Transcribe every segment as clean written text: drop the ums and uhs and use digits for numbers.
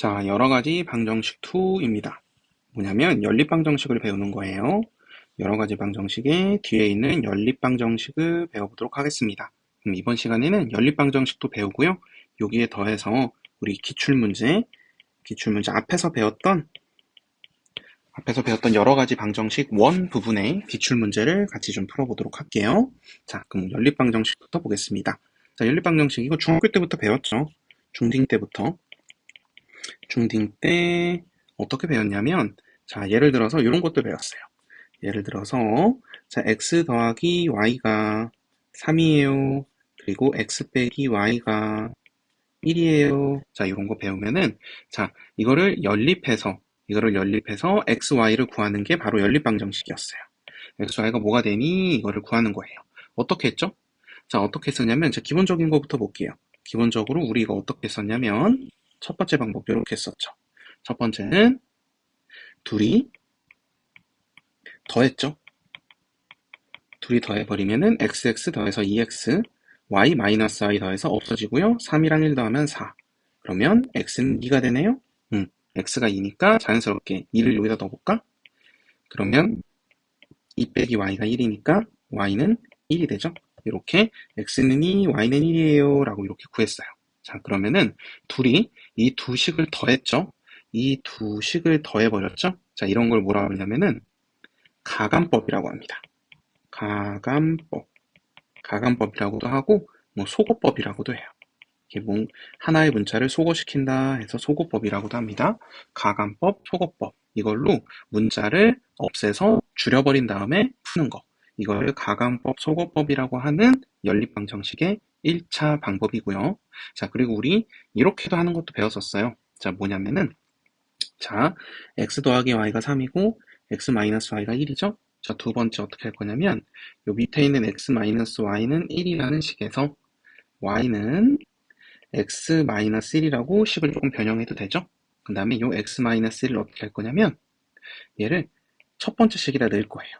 자, 여러가지 방정식 2입니다. 뭐냐면 연립방정식을 배우는 거예요. 여러가지 방정식의 뒤에 있는 연립방정식을 배워보도록 하겠습니다. 그럼 이번 시간에는 연립방정식도 배우고요. 여기에 더해서 우리 기출문제 앞에서 배웠던 여러가지 방정식 원 부분의 기출문제를 같이 좀 풀어보도록 할게요. 자, 그럼 연립방정식부터 보겠습니다. 자, 연립방정식 이거 중학교 때부터 배웠죠. 중딩 때 어떻게 배웠냐면, 자, 예를 들어서 이런 것도 배웠어요. 예를 들어서, 자, x 더하기 y가 3이에요. 그리고 x 빼기 y가 1이에요. 자, 이런 거 배우면은, 자, 이거를 연립해서 x, y를 구하는 게 바로 연립방정식이었어요. x, y가 뭐가 되니? 이거를 구하는 거예요. 어떻게 했죠? 자, 어떻게 했었냐면, 자, 기본적인 거부터 볼게요. 기본적으로 우리가 어떻게 했었냐면, 첫 번째 방법 이렇게 했었죠. 첫 번째는 둘이 더했죠. 둘이 더해버리면은 xx 더해서 2x, y 마이너스 y 더해서 없어지고요. 3이랑 1 더하면 4. 그러면 x는 2가 되네요. x가 2니까 자연스럽게 2를 여기다 넣어볼까? 그러면 2 빼기 y가 1이니까 y는 1이 되죠. 이렇게 x는 2, y는 1이에요 라고 이렇게 구했어요. 자, 그러면은 둘이 이 두 식을 더했죠. 이 두 식을 더해버렸죠. 자, 이런 걸 뭐라고 하냐면은 가감법이라고 합니다. 가감법이라고도 하고 뭐 소거법이라고도 해요. 이게 뭐 하나의 문자를 소거시킨다 해서 소거법이라고도 합니다. 가감법, 소거법. 이걸로 문자를 없애서 줄여버린 다음에 푸는 거. 이걸 가감법, 소거법이라고 하는 연립방정식의 1차 방법이고요. 자, 그리고 우리 이렇게도 하는 것도 배웠었어요. 자, 뭐냐면은 자, x 더하기 y가 3이고 x 마이너스 y가 1이죠? 자, 두 번째 어떻게 할 거냐면 요 밑에 있는 x 마이너스 y는 1이라는 식에서 y는 x 마이너스 1이라고 식을 조금 변형해도 되죠? 그 다음에 요 x 마이너스 1을 어떻게 할 거냐면 얘를 첫 번째 식에다 넣을 거예요.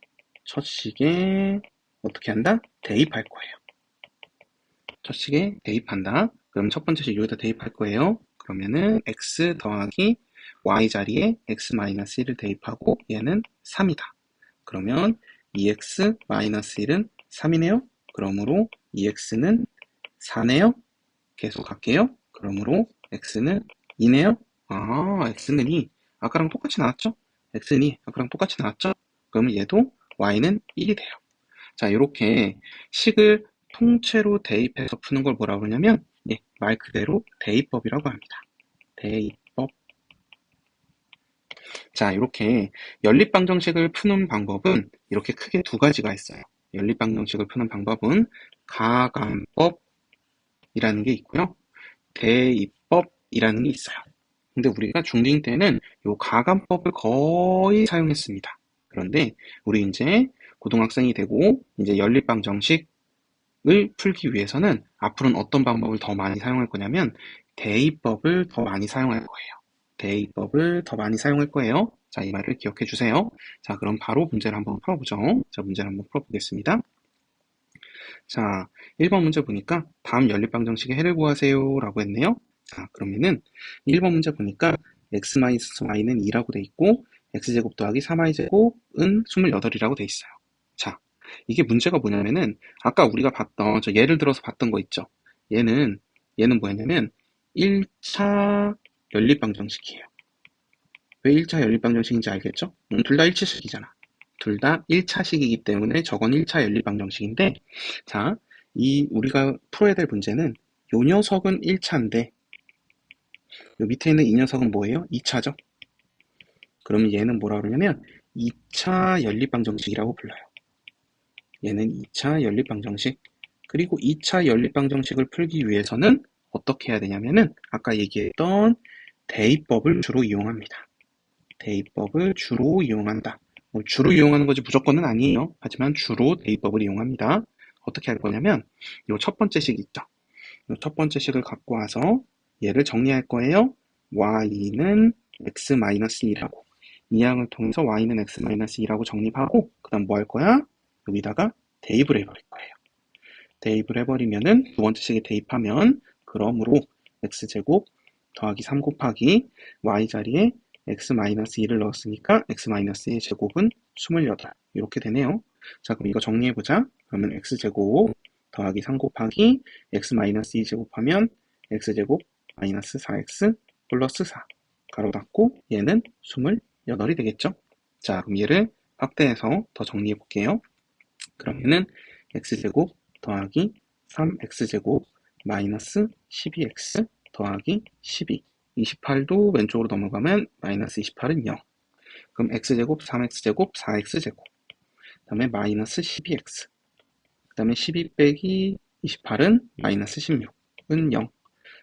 첫 식에 어떻게 한다? 대입할 거예요. 첫 식에 대입한다. 그럼 첫 번째 식 여기다 대입할 거예요. 그러면은 x 더하기 y 자리에 x 마이너스 1을 대입하고 얘는 3이다. 그러면 2x 마이너스 1은 3이네요. 그러므로 2x는 4네요. 계속 갈게요. 그러므로 x는 2네요. 아, x는 2. 아까랑 똑같이 나왔죠? x는 2. 아까랑 똑같이 나왔죠? 그러면 얘도 y는 1이 돼요. 자, 이렇게 식을 통째로 대입해서 푸는 걸 뭐라고 그러냐면 말 그대로 대입법이라고 합니다. 대입법. 자, 이렇게 연립방정식을 푸는 방법은 이렇게 크게 두 가지가 있어요. 연립방정식을 푸는 방법은 가감법이라는 게 있고요. 대입법이라는 게 있어요. 근데 우리가 중딩 때는 이 가감법을 거의 사용했습니다. 그런데 우리 이제 고등학생이 되고 이제 연립방정식을 풀기 위해서는 앞으로는 어떤 방법을 더 많이 사용할 거냐면 대입법을 더 많이 사용할 거예요. 대입법을 더 많이 사용할 거예요. 자, 이 말을 기억해 주세요. 자, 그럼 바로 문제를 한번 풀어보죠. 자, 문제를 한번 풀어보겠습니다. 자, 1번 문제 보니까 다음 연립방정식의 해를 구하세요 라고 했네요. 자, 그러면은 1번 문제 보니까 x-y는 2라고 돼 있고 x제곱 더하기 3y제곱은 28이라고 돼 있어요. 자, 이게 문제가 뭐냐면은 아까 우리가 봤던 저 예를 들어서 봤던 거 있죠. 얘는 뭐였냐면 1차 연립방정식이에요. 왜 1차 연립방정식인지 알겠죠? 둘 다 일치식이잖아. 둘 다 1차식이기 때문에 저건 1차 연립방정식인데, 자, 우리가 풀어야 될 문제는 요 녀석은 1차인데 요 밑에 있는 이 녀석은 뭐예요? 2차죠. 그러면 얘는 뭐라 그러냐면 2차 연립방정식이라고 불러요. 얘는 2차 연립방정식. 그리고 2차 연립방정식을 풀기 위해서는 어떻게 해야 되냐면은 아까 얘기했던 대입법을 주로 이용합니다. 대입법을 주로 이용한다. 주로 이용하는 거지 무조건은 아니에요. 하지만 주로 대입법을 이용합니다. 어떻게 할 거냐면 이 첫 번째 식 있죠. 이 첫 번째 식을 갖고 와서 얘를 정리할 거예요. y는 x-2라고 이 항을 통해서 y는 x-2라고 정립하고 그 다음 뭐 할 거야? 여기다가 대입을 해버릴 거예요. 대입을 해버리면은 두 번째 식에 대입하면 그러므로 x제곱 더하기 3 곱하기 y 자리에 x-2를 넣었으니까 x-2의 제곱은 28 이렇게 되네요. 자, 그럼 이거 정리해보자. 그러면 x제곱 더하기 3 곱하기 x-2 제곱하면 x제곱 마이너스 4x 플러스 4 가로 닫고 얘는 28이 되겠죠. 자, 그럼 얘를 확대해서 더 정리해 볼게요. 그러면은 x제곱 더하기 3x제곱 마이너스 12x 더하기 12 28도 왼쪽으로 넘어가면 마이너스 28은 0. 그럼 x제곱 3x제곱 4x제곱 그 다음에 마이너스 12x 그 다음에 12 빼기 28은 마이너스 16은 0.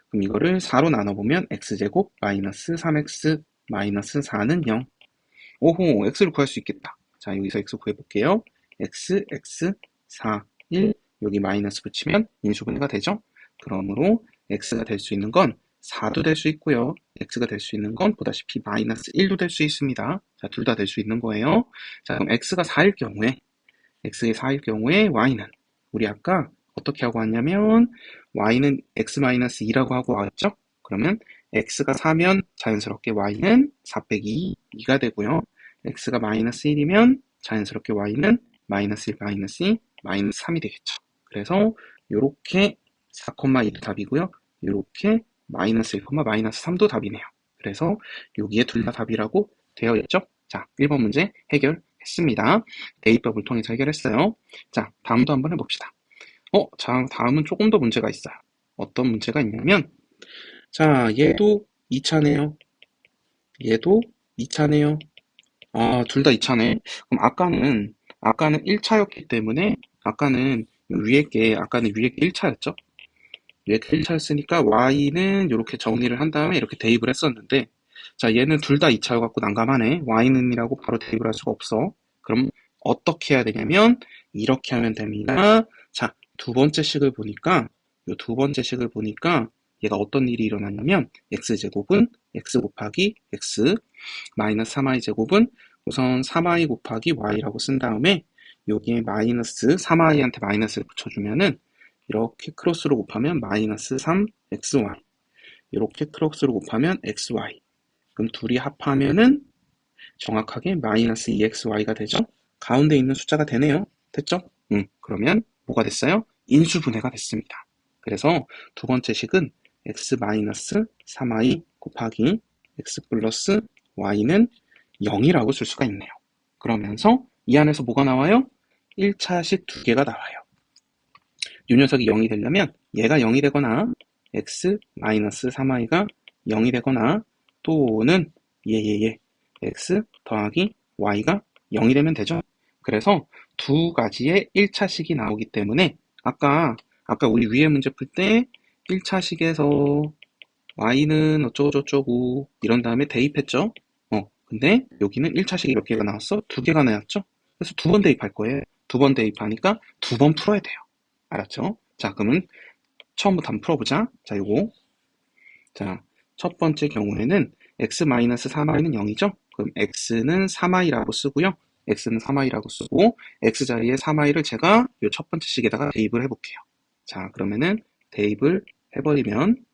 그럼 이거를 4로 나눠보면 x제곱 마이너스 3x 마이너스 4는 0. 오호, x를 구할 수 있겠다. 자, 여기서 x 구해볼게요. x, 4, 1 여기 마이너스 붙이면 인수분해가 되죠. 그러므로 x가 될 수 있는 건 4도 될 수 있고요. x가 될 수 있는 건 보다시피 마이너스 1도 될 수 있습니다. 자, 둘 다 될 수 있는 거예요. 자, 그럼 x가 4일 경우에 y는 우리 아까 어떻게 하고 왔냐면 y는 x-2라고 하고 왔죠? 그러면 x가 4면 자연스럽게 y는 4 빼기 2가 되고요. x가 마이너스 1이면 자연스럽게 y는 마이너스 1, 마이너스 2, 마이너스 3이 되겠죠. 그래서 요렇게 4,2도 답이고요. 요렇게 마이너스 1, 마이너스 3도 답이네요. 그래서 여기에 둘 다 답이라고 되어 있죠. 자, 1번 문제 해결했습니다. 대입법을 통해서 해결했어요. 자, 다음도 한번 해봅시다. 자, 다음은 조금 더 문제가 있어요. 어떤 문제가 있냐면, 자, 얘도 2차네요. 얘도 2차네요. 아, 둘 다 2차네. 그럼 아까는 1차였기 때문에, 아까는 위에 게 1차였죠? 위에 게 1차였으니까, y는 이렇게 정리를 한 다음에 이렇게 대입을 했었는데, 자, 얘는 둘 다 2차여갖고 난감하네. y는 이라고 바로 대입을 할 수가 없어. 그럼 어떻게 해야 되냐면, 이렇게 하면 됩니다. 자, 두 번째 식을 보니까, 얘가 어떤 일이 일어나냐면, x제곱은 x 곱하기 x, 마이너스 3i 제곱은 우선 3i 곱하기 y라고 쓴 다음에, 여기에 마이너스 3i한테 마이너스를 붙여주면은, 이렇게 크로스로 곱하면 마이너스 3xy. 이렇게 크로스로 곱하면 xy. 그럼 둘이 합하면은 정확하게 마이너스 2xy가 되죠? 가운데 있는 숫자가 되네요. 됐죠? 그러면 뭐가 됐어요? 인수분해가 됐습니다. 그래서 두 번째 식은 x-3i 곱하기 x 플러스 y는 0이라고 쓸 수가 있네요. 그러면서 이 안에서 뭐가 나와요? 1차식 두 개가 나와요. 이 녀석이 0이 되려면 얘가 0이 되거나 x-3i가 0이 되거나 또는 x 더하기 y가 0이 되면 되죠. 그래서 두 가지의 1차식이 나오기 때문에 아까 우리 위에 문제 풀 때 1차식에서 y는 어쩌고저쩌고 이런 다음에 대입했죠. 근데 여기는 1차식이 몇 개가 나왔어? 두 개가 나왔죠. 그래서 두 번 대입할 거예요. 두 번 대입하니까 두 번 풀어야 돼요. 알았죠? 자, 그러면 처음부터 한번 풀어보자. 자, 자, 첫 번째 경우에는 x-3i는 0이죠? 그럼 x는 3i라고 쓰고요. x 자리에 3i를 제가 이 첫 번째 식에다가 대입을 해볼게요. 자, 그러면은 대입을 해버리면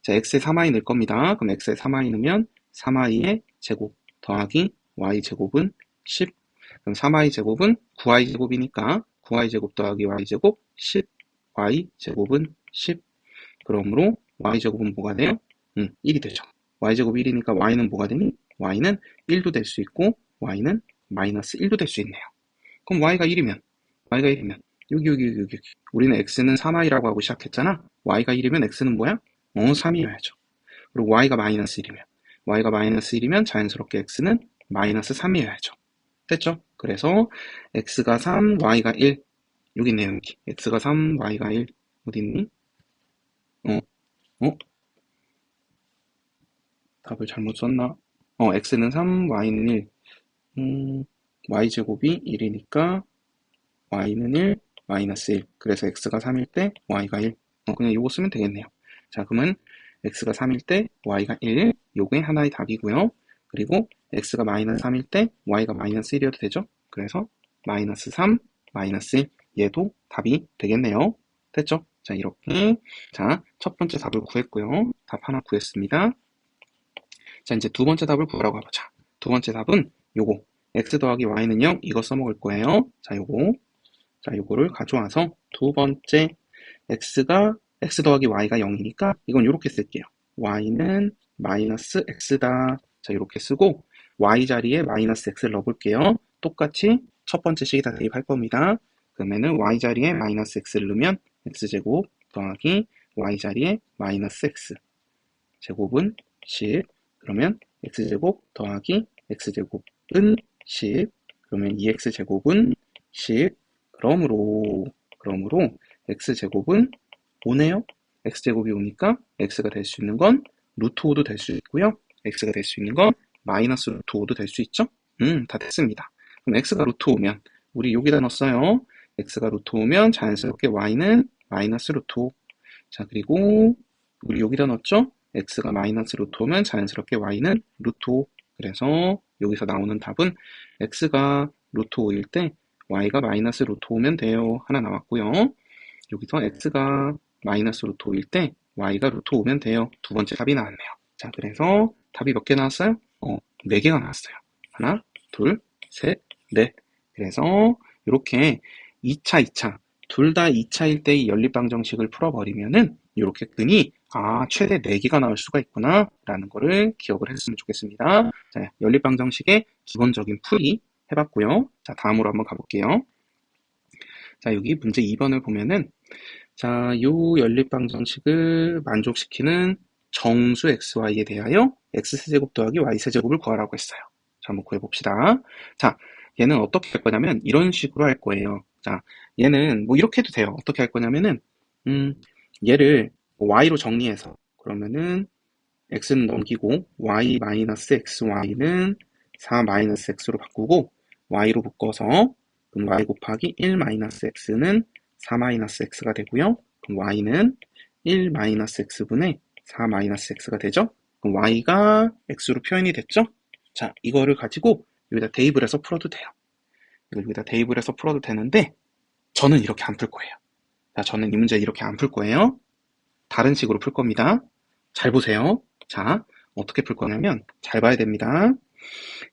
자, x에 3i 넣을 겁니다. 그럼 x에 3i 넣으면 3i의 제곱 더하기 y 제곱은 10. 그럼 3i 제곱은 9i 제곱이니까 9i 제곱 더하기 y 제곱 10. y 제곱은 10. 그러므로 y 제곱은 뭐가 돼요? 1이 되죠. y 제곱 1이니까 y는 뭐가 되니? y는 1도 될 수 있고 y는 마이너스 1도 될 수 있네요. 그럼 y가 1이면 여기 우리는 x는 3i라고 하고 시작했잖아. y가 1이면 x는 뭐야? 3이어야죠. 그리고 y가 마이너스 1이면 자연스럽게 x는 마이너스 3이어야죠. 됐죠? 그래서 x가 3, y가 1 여기 있네요. 여기 x가 3, y가 1 어디 있니? 답을 잘못 썼나? x는 3, y는 1 y제곱이 1이니까 y는 1, 마이너스 1 그래서 x가 3일 때 y가 1 그냥 요거 쓰면 되겠네요. 자, 그러면 x가 3일 때 y가 1 요게 하나의 답이고요. 그리고 x가 마이너스 3일 때 y가 마이너스 1이어도 되죠? 그래서 마이너스 3, 마이너스 1 얘도 답이 되겠네요. 됐죠? 자, 이렇게. 자, 첫 번째 답을 구했고요. 답 하나 구했습니다. 자, 이제 두 번째 답을 구하라고 해보자. 두 번째 답은 요거. x 더하기 y는 0, 이거 써먹을 거예요. 자, 요거. 자, 요거를 가져와서 두 번째 x 더하기 y가 0이니까 이건 이렇게 쓸게요. y는 마이너스 x다. 자, 이렇게 쓰고 y 자리에 마이너스 x를 넣어볼게요. 똑같이 첫 번째 식에다 대입할 겁니다. 그러면은 y 자리에 마이너스 x를 넣으면 x제곱 더하기 y 자리에 마이너스 x 제곱은 10. 그러면 x제곱 더하기 x제곱은 10. 그러면 2x제곱은 10. 그러므로 x제곱은 5네요. x제곱이 오니까 x가 될 수 있는 건 루트 5도 될 수 있고요. x가 될 수 있는 건 마이너스 루트 5도 될 수 있죠? 다 됐습니다. 그럼 x가 루트 5면 우리 여기다 넣었어요. x가 루트 5면 자연스럽게 y는 마이너스 루트 5. 자, 그리고 우리 여기다 넣었죠? x가 마이너스 루트 5면 자연스럽게 y는 루트 5. 그래서 여기서 나오는 답은 x가 루트 5일 때 y가 마이너스 루트 5면 돼요. 하나 나왔고요. 여기서 x가 마이너스 루트 5일 때 y가 루트 5면 돼요. 두 번째 답이 나왔네요. 자, 그래서 답이 몇 개 나왔어요? 4개가 나왔어요. 하나, 둘, 셋, 넷. 그래서 이렇게 2차, 2차 둘 다 2차일 때의 연립방정식을 풀어버리면은 이렇게 끈이 최대 4개가 나올 수가 있구나 라는 거를 기억을 했으면 좋겠습니다. 자, 연립방정식의 기본적인 풀이 해봤고요. 자, 다음으로 한번 가볼게요. 자, 여기 문제 2번을 보면은 자, 요 연립방정식을 만족시키는 정수 xy에 대하여 x세제곱 더하기 y세제곱을 구하라고 했어요. 자, 한번 구해봅시다. 자, 얘는 어떻게 할 거냐면 이런 식으로 할 거예요. 자, 얘는 뭐 이렇게 해도 돼요. 어떻게 할 거냐면은 얘를 y로 정리해서 그러면은 x는 넘기고 y 마이너스 xy는 4 마이너스 x로 바꾸고 y로 묶어서 그럼 y 곱하기 1 마이너스 x는 4 마이너스 x가 되고요. 그럼 y는 1 마이너스 x분의 4 마이너스 x가 되죠. 그럼 y가 x로 표현이 됐죠. 자, 이거를 가지고 여기다 대입을 해서 풀어도 돼요. 여기다 대입을 해서 풀어도 되는데 저는 이렇게 안 풀 거예요. 자, 저는 이 문제 이렇게 안 풀 거예요. 다른 식으로 풀 겁니다. 잘 보세요. 자, 어떻게 풀 거냐면 잘 봐야 됩니다.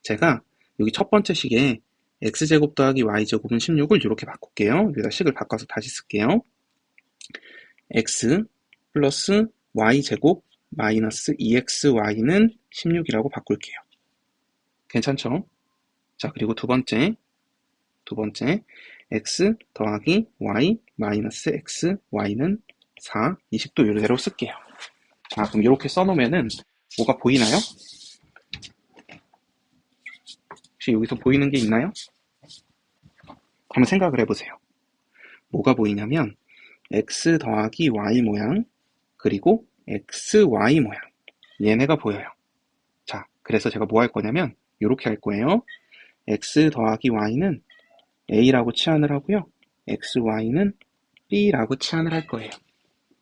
제가 여기 첫 번째 식에 x제곱 더하기 y제곱은 16을 이렇게 바꿀게요. 여기다 식을 바꿔서 다시 쓸게요. x 플러스 y제곱 마이너스 2xy는 16이라고 바꿀게요. 괜찮죠? 자, 그리고 두 번째 x 더하기 y 마이너스 x y는 4, 이 식도 이대로 쓸게요. 자, 그럼 이렇게 써놓으면은 뭐가 보이나요? 혹시 여기서 보이는 게 있나요? 한번 생각을 해보세요. 뭐가 보이냐면 x 더하기 y 모양 그리고 xy 모양 얘네가 보여요. 자, 그래서 제가 뭐 할 거냐면 이렇게 할 거예요. x 더하기 y는 a라고 치환을 하고요. xy는 b라고 치환을 할 거예요.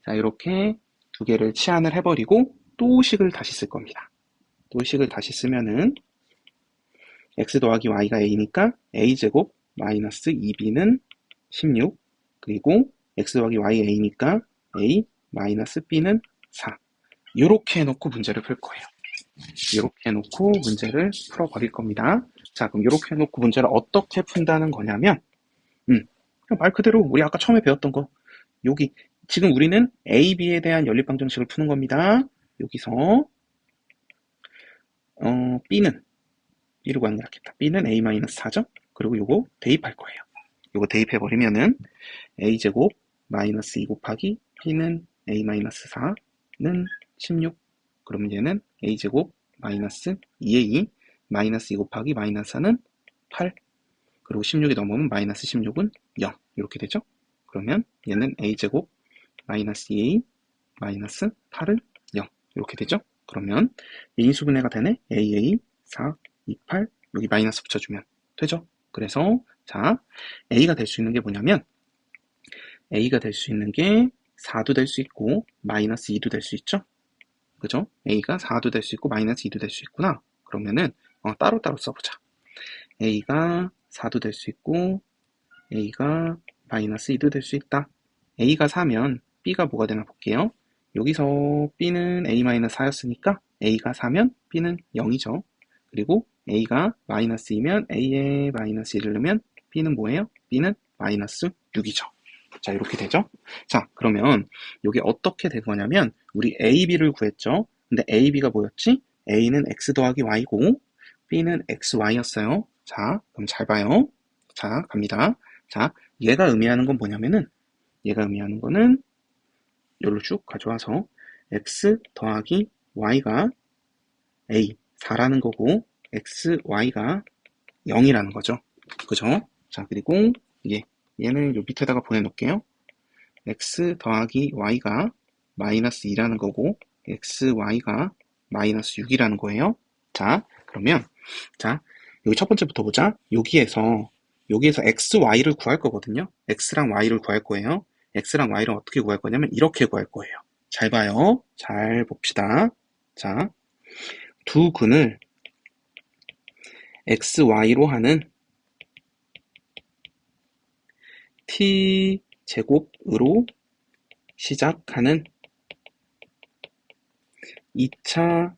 자, 이렇게 두 개를 치환을 해버리고 또 식을 다시 쓸 겁니다. 또 식을 다시 쓰면은 x 더하기 y가 a니까 a제곱 마이너스 2b는 16 그리고 x 더하기 y a니까 a 마이너스 b는 4 이렇게 해놓고 문제를 풀 거예요. 이렇게 해놓고 문제를 풀어버릴 겁니다. 자, 그럼 이렇게 해놓고 문제를 어떻게 푼다는 거냐면 그냥 말 그대로 우리 아까 처음에 배웠던 거 여기 지금 우리는 a, b에 대한 연립방정식을 푸는 겁니다. 여기서 b는 B를 구하는 게 낫겠다. B는 A-4죠? 그리고 요거 대입할 거예요. 요거 대입해버리면은 A제곱 마이너스 2 곱하기 B는 A-4는 16. 그러면 얘는 A제곱 마이너스 2A 마이너스 2 곱하기 마이너스 4는 8. 그리고 16이 넘으면 마이너스 16은 0. 이렇게 되죠? 그러면 얘는 A제곱 마이너스 2A 마이너스 8은 0. 이렇게 되죠? 그러면 인수분해가 되네. AA 4 28, 여기 마이너스 붙여주면 되죠. 그래서 자, A가 될 수 있는 게 뭐냐면 A가 될 수 있는 게 4도 될 수 있고 마이너스 2도 될 수 있죠. 그죠? A가 4도 될 수 있고 마이너스 2도 될 수 있구나. 그러면은 따로따로 써보자. A가 4도 될 수 있고 A가 마이너스 2도 될 수 있다. A가 4면 b가 뭐가 되나 볼게요. 여기서 b는 a-4였으니까 a가 4면 b는 0이죠. 그리고 a가 -2면 a에 -1을 넣으면 b는 뭐예요? b는 -6이죠. 자, 이렇게 되죠. 자, 그러면 이게 어떻게 된 거냐면 우리 a, b를 구했죠. 근데 a, b가 뭐였지? a는 x 더하기 y고 b는 xy였어요. 자, 그럼 잘 봐요. 자, 갑니다. 자, 얘가 의미하는 건 뭐냐면은 얘가 의미하는 거는 여기로 쭉 가져와서 x 더하기 y가 a 4라는 거고 x, y가 0이라는 거죠. 그죠? 자, 그리고 얘는 요 밑에다가 보내놓을게요. x 더하기 y가 -2라는 거고 x, y가 -6이라는 거예요. 자, 그러면 자, 여기 첫 번째부터 보자. 여기에서 x, y를 구할 거거든요. x랑 y를 구할 거예요. x랑 y를 어떻게 구할 거냐면 이렇게 구할 거예요. 잘 봐요. 잘 봅시다. 자, 두 근을 x, y로 하는 t 제곱으로 시작하는 2차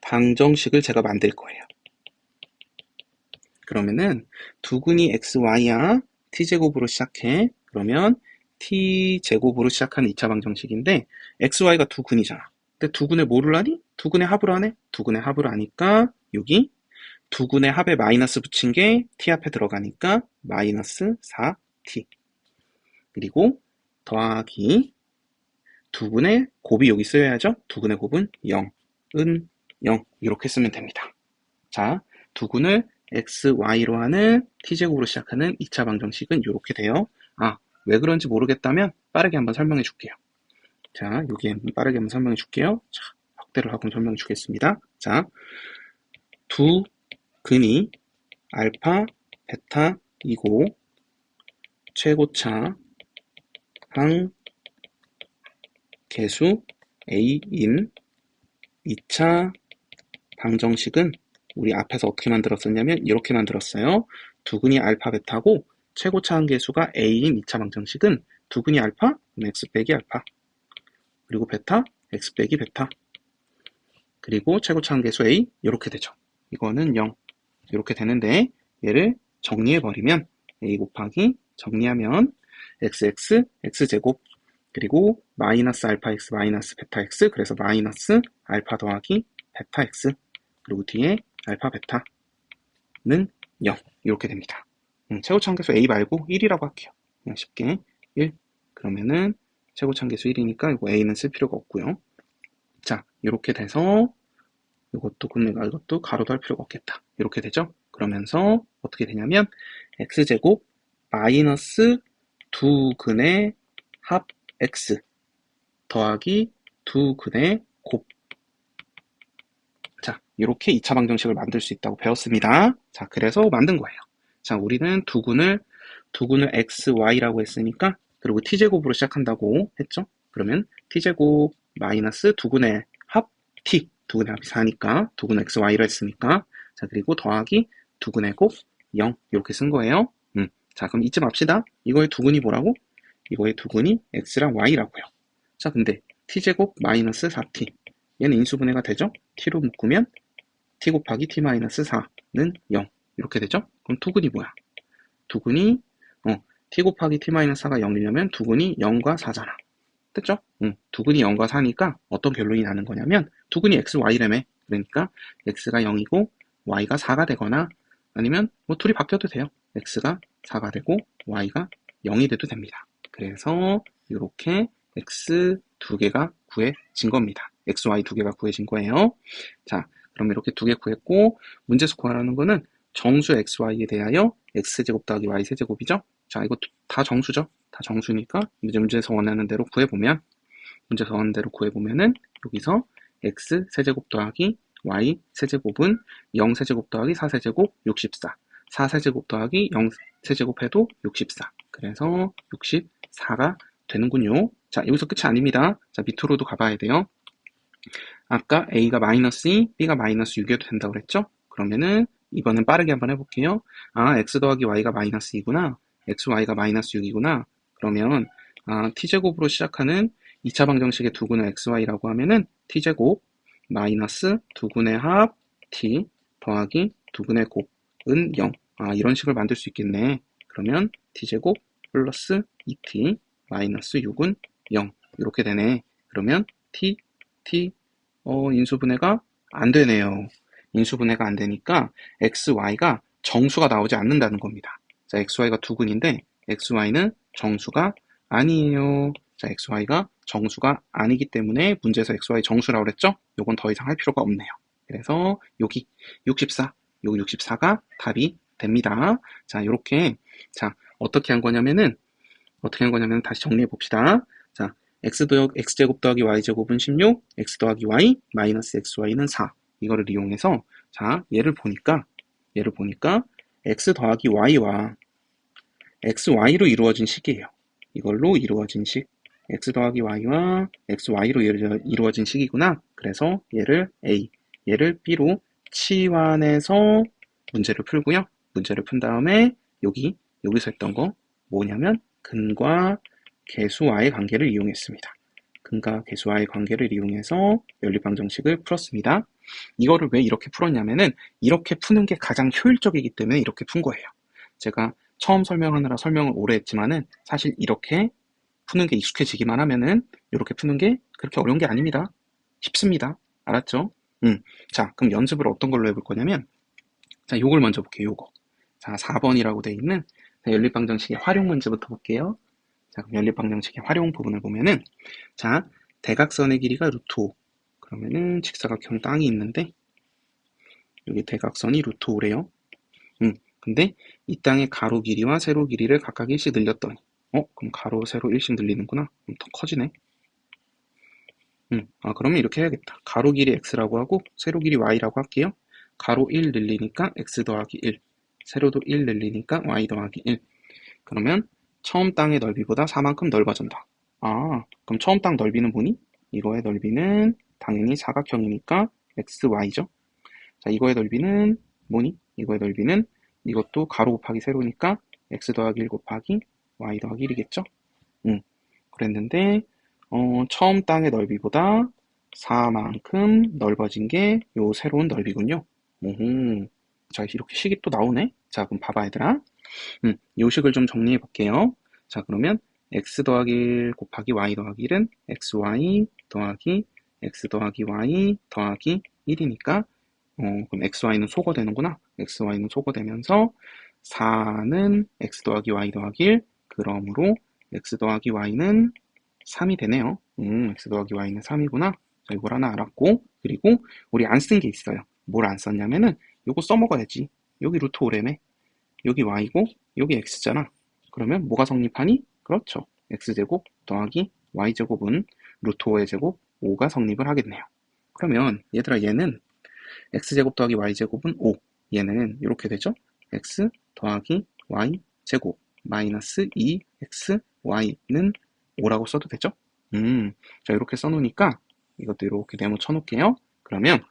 방정식을 제가 만들 거예요. 그러면은 두 근이 x, y야. t제곱으로 시작해. 그러면 t제곱으로 시작하는 2차 방정식인데 x, y가 두 근이잖아. 근데 두 근에 뭐를 하니? 두 근에 합을 하네? 두 근에 합을 하니까 여기 두 근의 합에 마이너스 붙인 게 t 앞에 들어가니까 -4t. 그리고 더하기 두 근의 곱이 여기 쓰여야죠. 두 근의 곱은 0은 0 이렇게 쓰면 됩니다. 자, 두 근을 x, y로 하는 t제곱으로 시작하는 2차 방정식은 이렇게 돼요. 아, 왜 그런지 모르겠다면 빠르게 한번 설명해 줄게요. 자, 여기에 빠르게 한번 설명해 줄게요. 자, 확대를 하고 설명해 주겠습니다. 자, 두 근이 알파, 베타이고 최고차 항 계수 a인 2차 방정식은 우리 앞에서 어떻게 만들었었냐면 이렇게 만들었어요. 두 근이 알파, 베타고 최고차 항계수가 a인 2차 방정식은 두 근이 알파, 그럼 x 빼기 알파, 그리고 베타, x 빼기 베타, 그리고 최고차 항계수 a 이렇게 되죠. 이거는 0 이렇게 되는데 얘를 정리해버리면 a 곱하기 정리하면 xx, x제곱 그리고 마이너스 알파 x 마이너스 베타 x 그래서 마이너스 알파 더하기 베타 x 그리고 뒤에 알파 베타는 0 이렇게 됩니다. 최고차항계수 a 말고 1이라고 할게요. 그냥 쉽게 1 그러면은 최고차항계수 1이니까 이거 a는 쓸 필요가 없고요. 자 이렇게 돼서 이것도 근내가 이것도 가로도 할 필요가 없겠다. 이렇게 되죠. 그러면서 어떻게 되냐면 x제곱 마이너스 두 근의 합 x 더하기 두 근의 곱. 자, 이렇게 2차 방정식을 만들 수 있다고 배웠습니다. 자, 그래서 만든 거예요. 자, 우리는 두 근을 x, y라고 했으니까 그리고 t제곱으로 시작한다고 했죠. 그러면 t제곱 마이너스 두 근의 합 t 두 근의 합이 4니까 두 근 x, y로 했으니까 자, 그리고 더하기 두 근의 곱 0 이렇게 쓴 거예요. 자, 그럼 잊지 맙시다. 이거의 두 근이 뭐라고? 이거의 두 근이 x랑 y라고요. 자, 근데 t제곱 마이너스 4t 얘는 인수분해가 되죠? t로 묶으면 t 곱하기 t 마이너스 4는 0 이렇게 되죠? 그럼 두 근이 뭐야? 두 근이 t 곱하기 t 마이너스 4가 0이려면 두 근이 0과 4잖아. 됐죠? 두 근이 0과 4니까 어떤 결론이 나는 거냐면 두 근이 x, y라며. 그러니까 x가 0이고 y가 4가 되거나 아니면 뭐 둘이 바뀌어도 돼요. x가 4가 되고 y가 0이 돼도 됩니다. 그래서 이렇게 x 두 개가 구해진 겁니다. x, y 두 개가 구해진 거예요. 자, 그럼 이렇게 두 개 구했고 문제에서 구하라는 거는 정수 x, y에 대하여 x제곱 더하기 y세제곱이죠. 자, 이거 다 정수죠. 다 정수니까 이제 문제에서 원하는 대로 구해보면 문제에서 원하는 대로 구해보면은 여기서 x 세제곱 더하기 y 세제곱은 0 세제곱 더하기 4 세제곱 64 4 세제곱 더하기 0 세제곱 해도 64 그래서 64가 되는군요. 자, 여기서 끝이 아닙니다. 자, 밑으로도 가봐야 돼요. 아까 a가 마이너스 2, b가 마이너스 6이어도 된다고 그랬죠? 그러면은 이거는 빠르게 한번 해볼게요. 아, x 더하기 y가 마이너스 2구나. x, y가 마이너스 6이구나. 그러면 t제곱으로 시작하는 2차 방정식의 두근의 xy라고 하면은 t제곱 마이너스 두근의 합 t 더하기 두근의 곱은 0. 이런 식을 만들 수 있겠네. 그러면 t제곱 플러스 2t 마이너스 6은 0. 이렇게 되네. 그러면 t 인수분해가 안 되네요. 인수분해가 안 되니까 xy가 정수가 나오지 않는다는 겁니다. 자, xy가 두근인데 xy는 정수가 아니에요. 자, xy가 정수가 아니기 때문에 문제에서 xy 정수라고 그랬죠? 요건 더 이상 할 필요가 없네요. 그래서 여기 64, 요기 64가 답이 됩니다. 자, 요렇게 자, 어떻게 한 거냐면은 다시 정리해 봅시다. 자, x제곱 더하기 y제곱은 16, x 더하기 y 마이너스 xy는 4. 이거를 이용해서 자, 얘를 보니까 x 더하기 y와 xy로 이루어진 식이에요. 이걸로 이루어진 식. x 더하기 y와 xy로 이루어진 식이구나. 그래서 얘를 a, 얘를 b로 치환해서 문제를 풀고요. 문제를 푼 다음에 여기서 했던 거 뭐냐면 근과 계수와의 관계를 이용했습니다. 근과 계수와의 관계를 이용해서 연립방정식을 풀었습니다. 이거를 왜 이렇게 풀었냐면은 이렇게 푸는 게 가장 효율적이기 때문에 이렇게 푼 거예요. 제가 처음 설명하느라 설명을 오래 했지만은 사실 이렇게 푸는 게 익숙해지기만 하면은 이렇게 푸는 게 그렇게 어려운 게 아닙니다. 쉽습니다. 알았죠? 자, 그럼 연습을 어떤 걸로 해볼 거냐면 자, 요걸 먼저 볼게요. 요거. 자, 4번이라고 돼 있는 연립방정식의 활용 문제부터 볼게요. 자, 그럼 연립방정식의 활용 부분을 보면은 자, 대각선의 길이가 루트 5. 그러면은 직사각형 땅이 있는데 여기 대각선이 루트 5래요. 근데 이 땅의 가로 길이와 세로 길이를 각각 1씩 늘렸더니 그럼 가로, 세로 1씩 늘리는구나. 그럼 더 커지네. 그러면 이렇게 해야겠다. 가로 길이 x라고 하고 세로 길이 y라고 할게요. 가로 1 늘리니까 x 더하기 1, 세로도 1 늘리니까 y 더하기 1. 그러면 처음 땅의 넓이보다 4만큼 넓어진다. 그럼 처음 땅 넓이는 뭐니? 이거의 넓이는 당연히 사각형이니까 xy죠. 자, 이거의 넓이는 뭐니? 이거의 넓이는 이것도 가로 곱하기 세로니까 x 더하기 1 곱하기 y 더하기 1이겠죠? 그랬는데 처음 땅의 넓이보다 4만큼 넓어진 게 요 새로운 넓이군요. 자, 이렇게 식이 또 나오네. 자, 그럼 봐봐 얘들아. 요 식을 좀 정리해 볼게요. 자, 그러면 x 더하기 1 곱하기 y 더하기 1은 xy 더하기 x 더하기 y 더하기 1이니까 그럼 xy는 소거되는구나. xy는 소거되면서 4는 x 더하기 y 더하기 1, 그러므로 x 더하기 y는 3이 되네요. x 더하기 y는 3이구나. 자, 이걸 하나 알았고, 그리고 우리 안 쓴 게 있어요. 뭘 안 썼냐면은 요거 써먹어야지. 여기 루트 5래매. 여기 y고 여기 x잖아. 그러면 뭐가 성립하니? 그렇죠. x제곱 더하기 y제곱은 루트 5의 제곱 5가 성립을 하겠네요. 그러면 얘들아 얘는 x제곱 더하기 y제곱은 5. 얘는 이렇게 되죠. x 더하기 y제곱 마이너스 2xy는 5라고 써도 되죠. 자, 이렇게 써놓으니까 이것도 이렇게 네모 쳐놓을게요. 그러면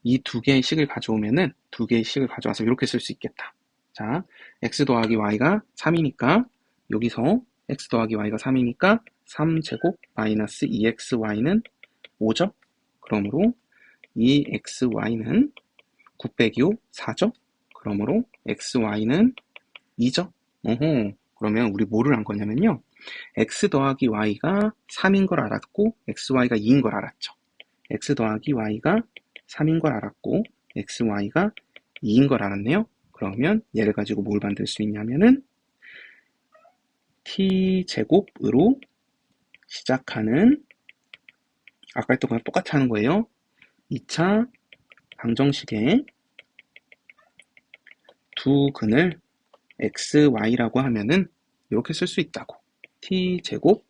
이 두 개의 식을 가져오면은 두 개의 식을 가져와서 이렇게 쓸 수 있겠다. 자, x 더하기 y가 3이니까 여기서 x 더하기 y가 3이니까 3제곱 마이너스 2xy는 5죠. 그러므로 2xy는 9 빼기 5, 4죠. 그러므로 xy는 2죠. 그러면 우리 뭐를 한 거냐면요. x 더하기 y가 3인 걸 알았고 xy가 2인 걸 알았죠. x 더하기 y가 3인 걸 알았고 xy가 2인 걸 알았네요. 그러면 얘를 가지고 뭘 만들 수 있냐면은 t제곱으로 시작하는 아까 했던 거랑 똑같이 하는 거예요. 2차 방정식의 두 근을 xy라고 하면은 이렇게 쓸 수 있다고. t제곱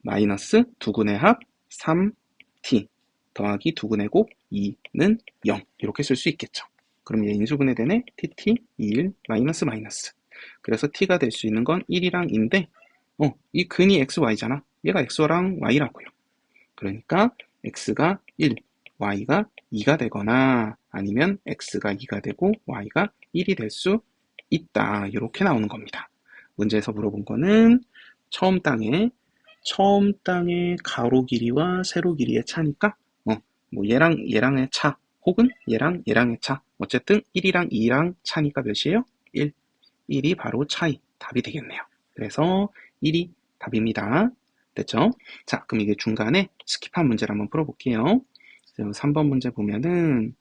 마이너스 두근의 합 3t 더하기 두근의 곱 2는 0 이렇게 쓸 수 있겠죠. 그럼 얘 인수분해 되네. tt 21 마이너스 마이너스. 그래서 t가 될 수 있는 건 1이랑 2인데 이 근이 xy잖아. 얘가 x랑 y라고요. 그러니까 x가 1, y가 2가 되거나 아니면 x가 2가 되고 y가 1이 될 수 있다. 이렇게 나오는 겁니다. 문제에서 물어본 거는 처음 땅에 처음 땅의 가로 길이와 세로 길이의 차니까 뭐 얘랑의 차 혹은 얘랑의 차 어쨌든 1이랑 2랑 차니까 몇이에요? 1. 1이 바로 차이 답이 되겠네요. 그래서 1이 답입니다. 됐죠? 자, 그럼 이게 중간에 스킵한 문제를 한번 풀어볼게요. 3번 문제 보면은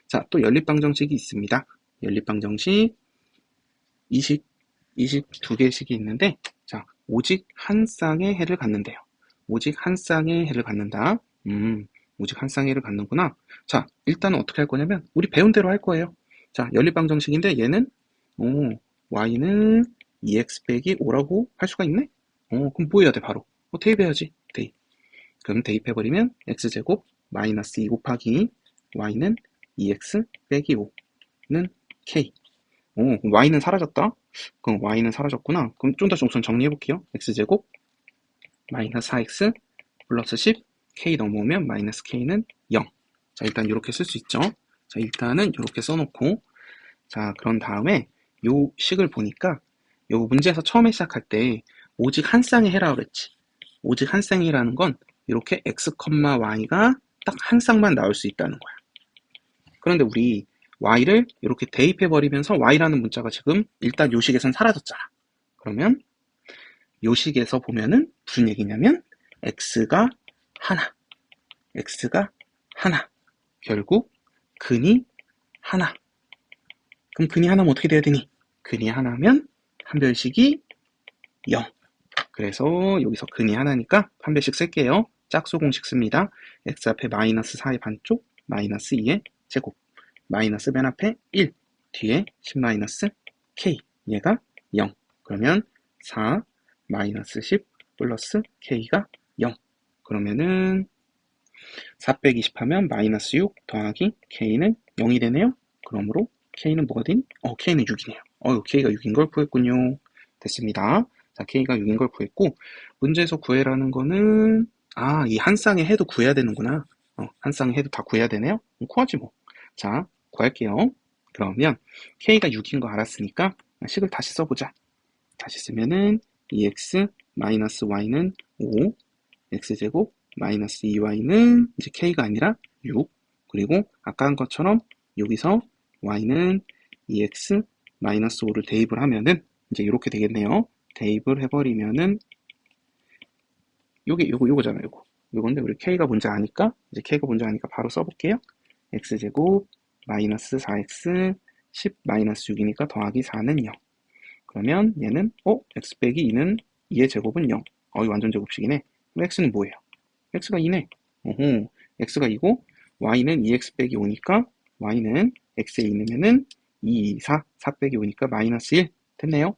자, 또 연립방정식이 있습니다. 연립방정식 22개씩이 있는데 자, 오직 한 쌍의 해를 갖는데요. 오직 한 쌍의 해를 갖는다. 오직 한 쌍의 해를 갖는구나. 자, 일단은 어떻게 할 거냐면 우리 배운 대로 할 거예요. 자, 연립방정식인데 얘는 y는 2x 빼기 5라고 할 수가 있네? 그럼 뭐 해야 돼 바로? 대입해야지. 대입. 그럼 대입해버리면 x제곱 마이너스 2 곱하기 y는 2x 빼기 5는 k. y는 사라졌다? 그럼 y는 사라졌구나. 그럼 좀 더 우선 정리해볼게요. x제곱 마이너스 4x 플러스 10 k 넘어오면 마이너스 k는 0. 자, 일단 이렇게 쓸 수 있죠. 자, 일단은 이렇게 써놓고 자, 그런 다음에 요 식을 보니까 요 문제에서 처음에 시작할 때 오직 한 쌍의 해라고 그랬지. 오직 한 쌍이라는 건 이렇게 x, y가 딱 한 쌍만 나올 수 있다는 거야. 그런데 우리 y를 이렇게 대입해버리면서 y라는 문자가 지금 일단 요식에선 사라졌잖아. 그러면 요식에서 보면은 무슨 얘기냐면 x가 하나. 결국 근이 하나. 그럼 근이 하나면 어떻게 돼야 되니? 근이 하나면 판별식이 0. 그래서 여기서 근이 하나니까 판별식 쓸게요. 짝수 공식 씁니다. x 앞에 마이너스 4의 반쪽, 마이너스 2의 제곱. 마이너스 맨 앞에 1, 뒤에 10 마이너스 k, 얘가 0. 그러면 4 마이너스 10 플러스 k가 0. 그러면은 4 빼기 10 하면 마이너스 6 더하기 k는 0이 되네요. 그러므로 k는 뭐가 되니? k는 6이네요. k가 6인 걸 구했군요. 됐습니다. 자, k가 6인 걸 구했고 문제에서 구해라는 거는 이 한 쌍의 해도 구해야 되는구나. 한 쌍의 해도 다 구해야 되네요. 구하지 뭐. 자, 구할게요. 그러면 k가 6인 거 알았으니까 식을 다시 써보자. 다시 쓰면은 2x 마이너스 y는 5, x제곱 마이너스 2y는 이제 k가 아니라 6. 그리고 아까 한 것처럼 여기서 y는 2x 마이너스 5를 대입을 하면은 이제 이렇게 되겠네요. 대입을 해버리면은 요거잖아요. 요건데 우리 k가 뭔지 아니까 이제 k가 뭔지 아니까 바로 써볼게요. x제곱 마이너스 4x 10 마이너스 6이니까 더하기 4는 0. 그러면 얘는 x 빼기 2는 2의 제곱은 0. 이거 완전 제곱식이네. 그럼 x는 뭐예요? x가 2네. x가 2고 y는 2x 빼기 5니까 y는 x에 2 넣으면은 2, 4, 4 빼기 5니까 마이너스 1 됐네요.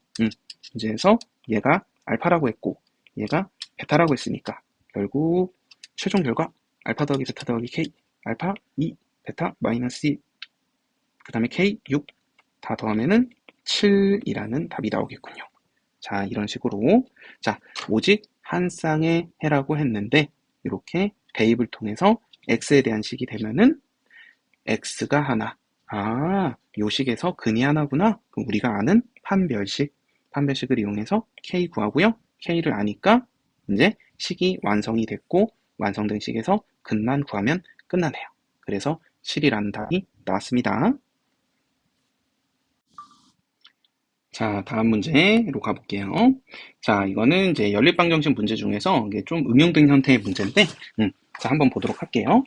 문제에서 얘가 알파라고 했고 얘가 베타라고 했으니까 결국 최종 결과 알파 더하기 베타 더하기 k 알파 2 베타 마이너스 2 그 다음에 k 6 다 더하면은 7이라는 답이 나오겠군요. 자, 이런 식으로 자, 오직 한 쌍의 해라고 했는데 이렇게 대입을 통해서 x에 대한 식이 되면은 x가 하나. 요 식에서 근이 하나구나. 그럼 우리가 아는 판별식을 이용해서 k 구하고요. k를 아니까 이제 식이 완성이 됐고 완성된 식에서 근만 구하면 끝나네요. 그래서 7이라는 답이 나왔습니다. 자, 다음 문제로 가볼게요. 자, 이거는 이제 연립방정식 문제 중에서 이게 좀 응용된 형태의 문제인데, 자, 한번 보도록 할게요.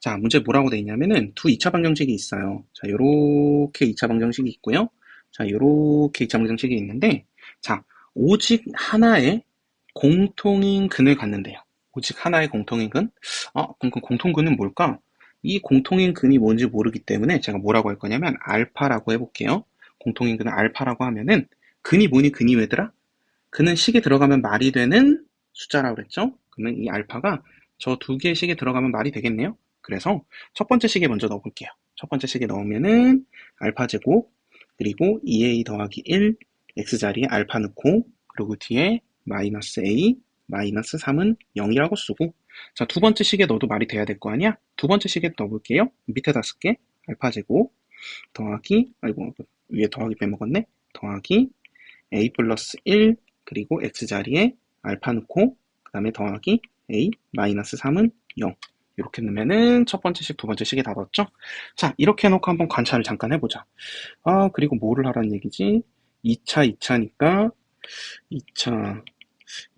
자, 문제 뭐라고 돼 있냐면은 두 2차 방정식이 있어요. 자, 요렇게 2차 방정식이 있고요. 자, 요렇게 2차 방정식이 있는데, 자, 오직 하나의 공통인 근을 갖는데요. 오직 하나의 공통인 근? 그럼 그 공통근은 뭘까? 이 공통인 근이 뭔지 모르기 때문에 제가 뭐라고 할 거냐면 알파라고 해볼게요. 공통인 근은 알파라고 하면은 근이 뭐니 근이 왜더라? 근은 식에 들어가면 말이 되는 숫자라고 그랬죠? 그러면 이 알파가 저 두 개의 식에 들어가면 말이 되겠네요. 그래서 첫 번째 식에 먼저 넣어볼게요. 첫 번째 식에 넣으면은 알파 제곱 그리고 2a 더하기 1 x 자리에 알파 넣고 그리고 뒤에 마이너스 a 마이너스 3은 0이라고 쓰고 자, 두 번째 식에 넣어도 말이 돼야 될 거 아니야? 두 번째 식에 넣어볼게요. 밑에다 쓸게. 알파 제곱 더하기 위에 더하기 빼먹었네. 더하기 a 플러스 1 그리고 x 자리에 알파 넣고 그 다음에 더하기 a 마이너스 3은 0. 이렇게 넣으면은 첫 번째 식, 두 번째 식이 다 넣었죠? 자, 이렇게 해놓고 한번 관찰을 잠깐 해보자. 아, 그리고 뭐를 하라는 얘기지? 2차니까,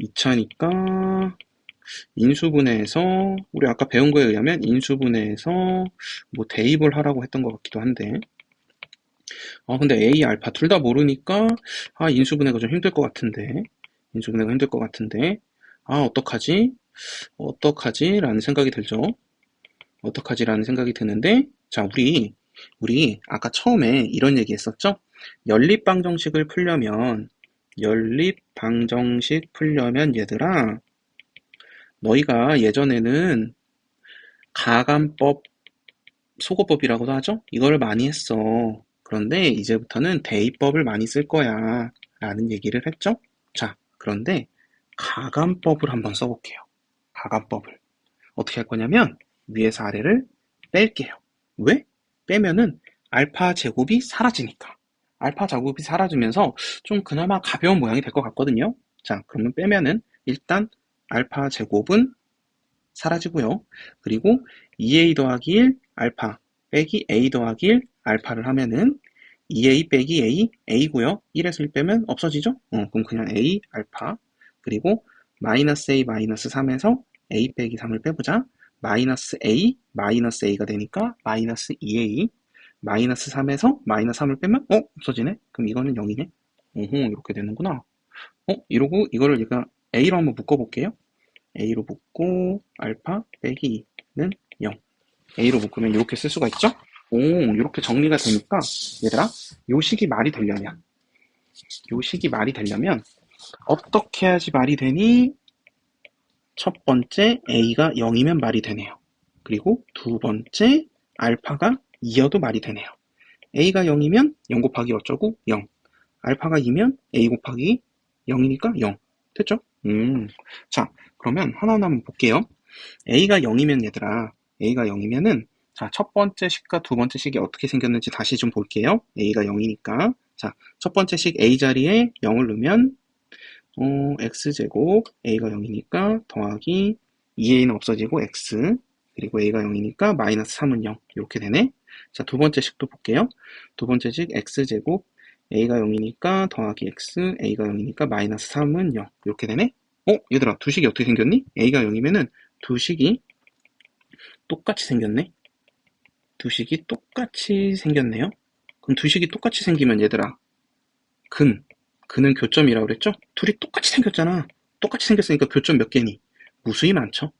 2차니까, 인수분해에서, 우리 아까 배운 거에 의하면 인수분해에서 뭐 대입을 하라고 했던 것 같기도 한데, 근데 A, 알파 둘 다 모르니까, 인수분해가 좀 힘들 것 같은데, 어떡하지? 어떡하지? 라는 생각이 들죠? 어떡하지? 라는 생각이 드는데, 자, 우리 아까 처음에 이런 얘기 했었죠? 연립방정식 풀려면 얘들아, 너희가 예전에는 가감법, 소거법이라고도 하죠? 이걸 많이 했어. 그런데 이제부터는 대입법을 많이 쓸 거야. 라는 얘기를 했죠? 자, 그런데 가감법을 한번 써볼게요. 가감법을. 어떻게 할 거냐면 위에서 아래를 뺄게요. 왜? 빼면은 알파 제곱이 사라지니까. 알파 제곱이 사라지면서 좀 그나마 가벼운 모양이 될 것 같거든요. 자, 그러면 빼면은 일단 알파 제곱은 사라지고요. 그리고 2a 더하기 1 알파 빼기 a 더하기 1 알파를 하면은 2a 빼기 a, a고요. 1에서 1 빼면 없어지죠? 그럼 그냥 a 알파 그리고 마이너스 a 마이너스 3에서 a 빼기 3을 빼보자. 마이너스 a 마이너스 a가 되니까 마이너스 2a 마이너스 3에서 마이너스 3을 빼면 없어지네? 그럼 이거는 0이네? 오호, 이렇게 되는구나. 이러고 이거를 얘가 a로 한번 묶어볼게요. a로 묶고 알파 빼기 2는 0. a로 묶으면 이렇게 쓸 수가 있죠? 오, 이렇게 정리가 되니까 얘들아, 요 식이 말이 되려면 어떻게 해야지 말이 되니? 첫 번째 a가 0이면 말이 되네요. 그리고 두 번째 알파가 2여도 말이 되네요. a가 0이면 0 곱하기 어쩌고 0. 알파가 2면 a 곱하기 0이니까 0. 됐죠? 자, 그러면 하나하나 한번 볼게요. a가 0이면 얘들아, a가 0이면은 자, 첫 번째 식과 두 번째 식이 어떻게 생겼는지 다시 좀 볼게요. a가 0이니까 자, 첫 번째 식 a 자리에 0을 넣으면 x제곱 a가 0이니까 더하기 2a는 없어지고 x 그리고 a가 0이니까 마이너스 3은 0 이렇게 되네. 자, 두 번째 식도 볼게요. 두 번째 식 x제곱 a가 0이니까 더하기 x a가 0이니까 마이너스 3은 0 이렇게 되네. 얘들아, 두 식이 어떻게 생겼니? a가 0이면은 두 식이 똑같이 생겼네. 두 식이 똑같이 생겼네요. 그럼 두 식이 똑같이 생기면 얘들아, 근은 교점이라고 그랬죠? 둘이 똑같이 생겼잖아. 똑같이 생겼으니까 교점 몇 개니? 무수히 많죠?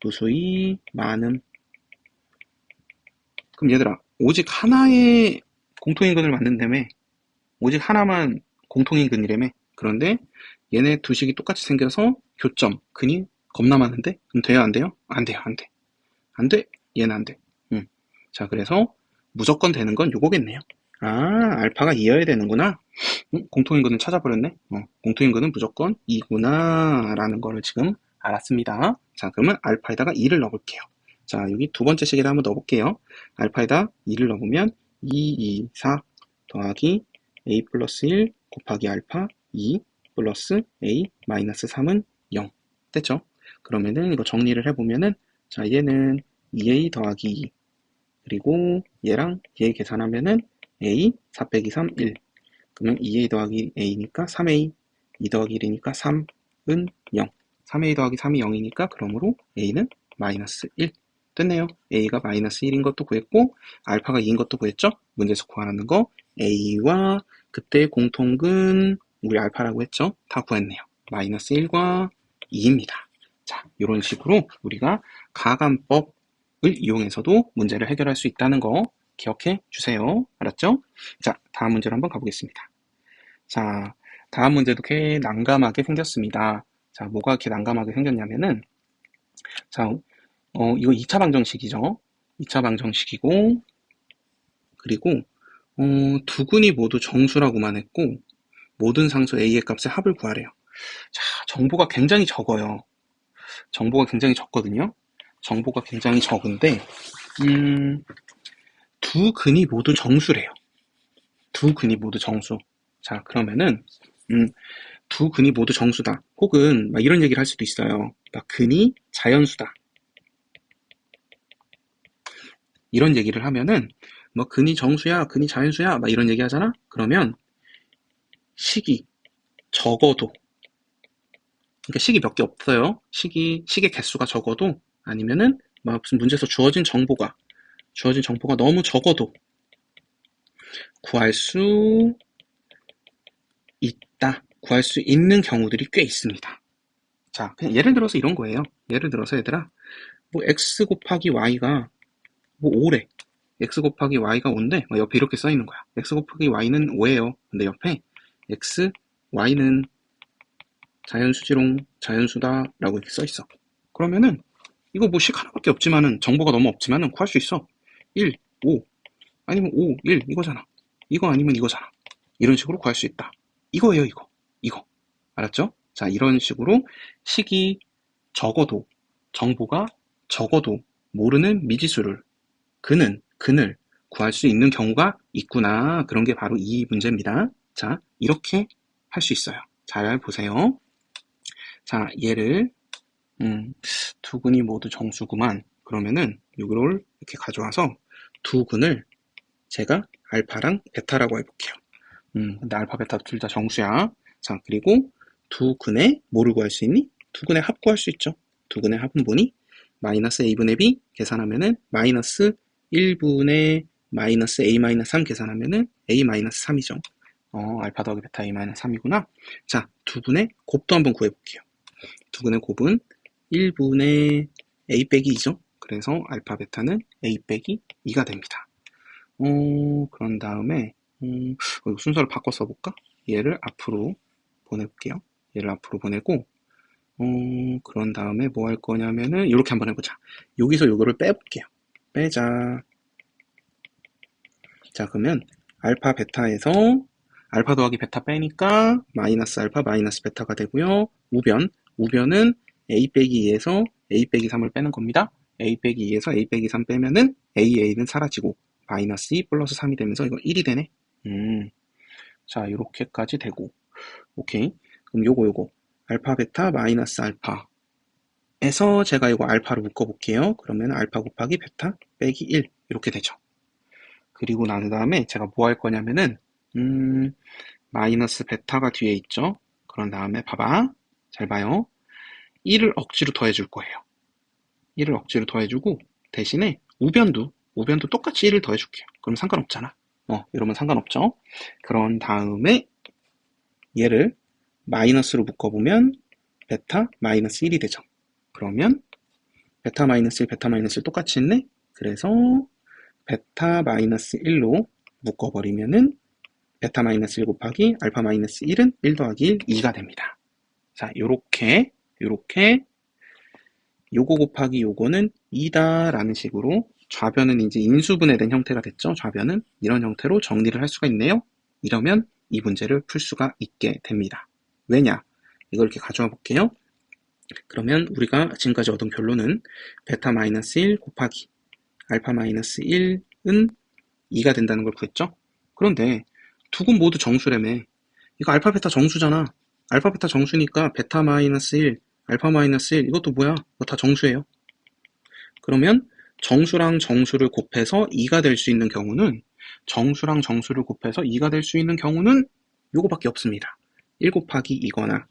무수히 많음. 그럼 얘들아, 오직 하나의 공통인근을 만든다며. 오직 하나만 공통인근이라며. 그런데 얘네 두 식이 똑같이 생겨서 교점, 근이 겁나 많은데? 그럼 돼요, 안 돼요? 안 돼요, 안 돼. 안 돼? 얘는 안 돼. 자, 그래서 무조건 되는 건 요거겠네요. 알파가 2여야 되는구나. 공통인근을 찾아버렸네. 공통인근은 무조건 2구나 라는 거를 지금 알았습니다. 자, 그러면 알파에다가 2를 넣어볼게요. 자, 여기 두 번째 식에다 한번 넣어볼게요. 알파에다 2를 넣어보면 2, 4 더하기 a 플러스 1 곱하기 알파 2 플러스 a 마이너스 3은 0 됐죠? 그러면은 이거 정리를 해보면은 자, 얘는 2a 더하기 2 그리고 얘랑 얘 계산하면은 a 4 빼기 3 1 그러면 2a 더하기 a니까 3a 2 더하기 1이니까 3은 0 3a 더하기 3이 0이니까 그러므로 a는 마이너스 1 됐네요. a가 마이너스 1인 것도 구했고 알파가 2인 것도 구했죠. 문제에서 구하라는 거 a와 그때 공통근 우리 알파라고 했죠. 다 구했네요. 마이너스 1과 2입니다. 자, 이런 식으로 우리가 가감법을 이용해서도 문제를 해결할 수 있다는 거 기억해 주세요. 알았죠? 자, 다음 문제로 한번 가보겠습니다. 자, 다음 문제도 꽤 난감하게 생겼습니다. 자, 뭐가 이렇게 난감하게 생겼냐면은 자, 이거 2차 방정식이죠. 2차 방정식이고 그리고 두 근이 모두 정수라고만 했고 모든 상수 a의 값의 합을 구하래요. 자, 정보가 굉장히 적어요. 정보가 굉장히 적거든요. 정보가 굉장히 적은데 두 근이 모두 정수래요. 두 근이 모두 정수. 자, 그러면은 두 근이 모두 정수다. 혹은 막 이런 얘기를 할 수도 있어요. 막 근이 자연수다. 이런 얘기를 하면은 뭐 근이 정수야, 근이 자연수야, 막 이런 얘기 하잖아? 그러면 식이 적어도, 그러니까 식이 몇 개 없어요. 식의 개수가 적어도, 아니면은 막 무슨 문제에서 주어진 정보가 너무 적어도 구할 수 있다. 구할 수 있는 경우들이 꽤 있습니다. 자, 그냥 예를 들어서 이런 거예요. 예를 들어서 얘들아, 뭐 x 곱하기 y가 뭐 5래. x 곱하기 y가 5인데 옆에 이렇게 써 있는 거야. x 곱하기 y는 5예요. 근데 옆에 x, y는 자연수지롱, 자연수다라고 이렇게 써 있어. 그러면은 이거 뭐 식 하나밖에 없지만은 정보가 너무 없지만은 구할 수 있어. 1, 5 아니면 5, 1 이거잖아. 이거 아니면 이거잖아. 이런 식으로 구할 수 있다. 이거예요, 이거. 알았죠? 자, 이런 식으로 식이 적어도, 정보가 적어도 모르는 미지수를, 근을 구할 수 있는 경우가 있구나. 그런 게 바로 이 문제입니다. 자, 이렇게 할 수 있어요. 잘 보세요. 자, 얘를 두 근이 모두 정수구만. 그러면은 이걸 이렇게 가져와서 두 근을 제가 알파랑 베타라고 해볼게요. 근데 알파, 베타 둘 다 정수야. 자, 그리고 두 근에 뭐를 구할 수 있니? 두 근의 합 구할 수 있죠. 두 근의 합은 뭐니? 마이너스 a분의 b 계산하면은 마이너스 1분의 마이너스 a 마이너스 3 계산하면은 a 마이너스 3이죠. 알파 더하기 베타 a 마이너스 3이구나. 자, 두 근의 곱도 한번 구해볼게요. 두 근의 곱은 1분의 a 빼기 2죠. 그래서 알파 베타는 a 빼기 2가 됩니다. 그런 다음에 순서를 바꿔 써볼까? 얘를 앞으로 보내볼게요. 얘를 앞으로 보내고 그런 다음에 뭐 할 거냐면은 이렇게 한번 해보자. 여기서 요거를 빼볼게요. 빼자. 자, 그러면 알파 베타에서 알파 더하기 베타 빼니까 마이너스 알파 마이너스 베타가 되고요. 우변은 a 빼기 2에서 a 빼기 3을 빼는 겁니다. a 빼기 2에서 a 빼기 3 빼면은 a는 사라지고 마이너스 2 플러스 3이 되면서 이거 1이 되네. 자, 이렇게까지 되고. 오케이. 그럼 요거 알파 베타 마이너스 알파에서 제가 이거 알파로 묶어볼게요. 그러면 알파 곱하기 베타 빼기 1 이렇게 되죠. 그리고 난 다음에 제가 뭐 할 거냐면은 마이너스 베타가 뒤에 있죠. 그런 다음에 봐봐. 잘 봐요. 1을 억지로 더해줄 거예요. 1을 억지로 더해주고 대신에 우변도 똑같이 1을 더해줄게요. 그럼 상관없잖아. 이러면 상관없죠. 그런 다음에 얘를 마이너스로 묶어보면 베타 마이너스 1이 되죠. 그러면 베타 마이너스 1, 베타 마이너스 1 똑같이 했네? 그래서 베타 마이너스 1로 묶어버리면은 베타 마이너스 1 곱하기 알파 마이너스 1은 1 더하기 1, 2가 됩니다. 자, 요렇게 요거 곱하기 요거는 2다 라는 식으로 좌변은 이제 인수분해된 형태가 됐죠. 좌변은 이런 형태로 정리를 할 수가 있네요. 이러면 이 문제를 풀 수가 있게 됩니다. 왜냐? 이걸 이렇게 가져와 볼게요. 그러면 우리가 지금까지 얻은 결론은 베타 마이너스 1 곱하기 알파 마이너스 1은 2가 된다는 걸 구했죠. 그런데 두 근 모두 정수라며. 이거 알파 베타 정수잖아. 알파 베타 정수니까 베타 마이너스 1, 알파 마이너스 1 이것도 뭐야? 이거 다 정수예요. 그러면 정수랑 정수를 곱해서 2가 될 수 있는 경우는 정수랑 정수를 곱해서 2가 될 수 있는 경우는 요거밖에 없습니다. 1 곱하기 2거나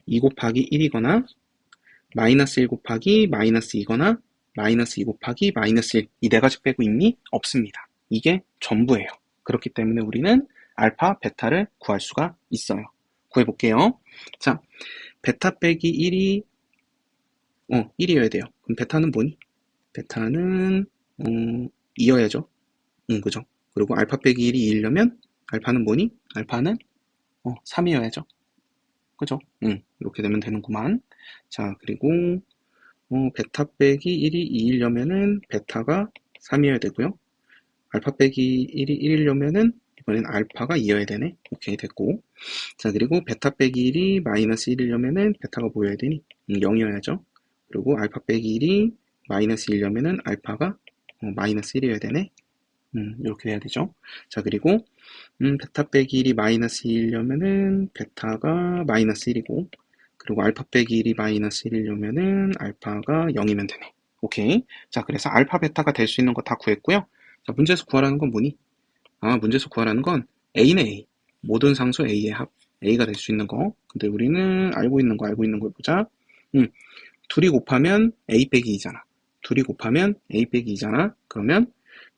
2 곱하기 1이거나 마이너스 1 곱하기 마이너스 2거나 마이너스 2 곱하기 마이너스 1 이 네 가지 빼고 있니? 없습니다. 이게 전부예요. 그렇기 때문에 우리는 알파, 베타를 구할 수가 있어요. 구해볼게요. 자, 베타 빼기 1이 1이어야 돼요. 그럼 베타는 뭐니? 베타는 2여야죠. 그죠? 그리고 알파 빼기 1이 2이려면 알파는 뭐니? 알파는 3이어야죠. 그죠? 이렇게 되면 되는구만. 자, 그리고 베타 빼기 1이 2이려면은 베타가 3이어야 되고요. 알파 빼기 1이 1이려면은 이번엔 알파가 2여야 되네. 오케이, 됐고. 자, 그리고 베타 빼기 1이 마이너스 1이려면은 베타가 뭐여야 되니? 0이어야죠. 그리고 알파 빼기 1이 마이너스 1이려면은 알파가 마이너스 1이어야 되네. 이렇게 돼야 되죠. 자, 그리고 베타 빼기 1이 마이너스 1이려면은 베타가 마이너스 1이고, 그리고 알파 빼기 1이 마이너스 1이려면은 알파가 0이면 되네. 오케이. 자, 그래서 알파 베타가 될 수 있는 거 다 구했고요. 자, 문제에서 구하라는 건 뭐니? 아, 문제에서 구하라는 건 A네 A. 모든 상수 A의 합. A가 될 수 있는 거. 근데 우리는 알고 있는 걸 보자. 음, 둘이 곱하면 A 빼기 2잖아. 둘이 곱하면 A 빼기 2잖아. 그러면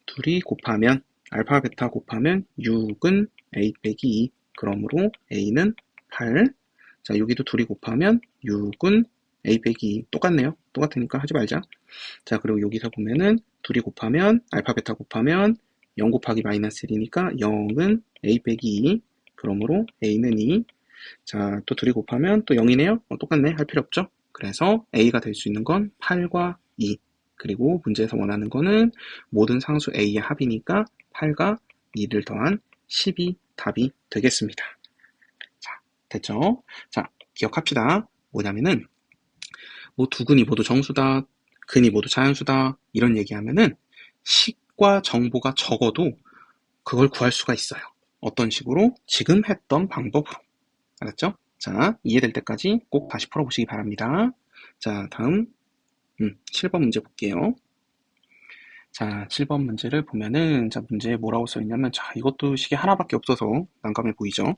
둘이 곱하면 알파 베타 곱하면 6은 A 빼기 2. 그러므로 A는 8. 자, 여기도 둘이 곱하면 6은 A 빼기 2. 똑같네요. 똑같으니까 하지 말자. 자, 그리고 여기서 보면은 둘이 곱하면 알파 베타 곱하면 0 곱하기 마이너스 1이니까 0은 A 빼기 2. 그러므로 A는 2. 자, 또 둘이 곱하면 또 0이네요. 똑같네. 할 필요 없죠. 그래서 A가 될 수 있는 건 8과 2. 그리고 문제에서 원하는 거는 모든 상수 A의 합이니까 8과 2를 더한 10이 답이 되겠습니다. 자, 됐죠? 자, 기억합시다. 뭐냐면은 뭐 두 근이 모두 정수다, 근이 모두 자연수다 이런 얘기하면은 식과 정보가 적어도 그걸 구할 수가 있어요. 어떤 식으로? 지금 했던 방법으로. 알았죠? 자, 이해될 때까지 꼭 다시 풀어보시기 바랍니다. 자, 다음 7번 문제 볼게요. 자, 7번 문제를 보면은 자, 문제에 뭐라고 써있냐면 자, 이것도 식이 하나밖에 없어서 난감해 보이죠?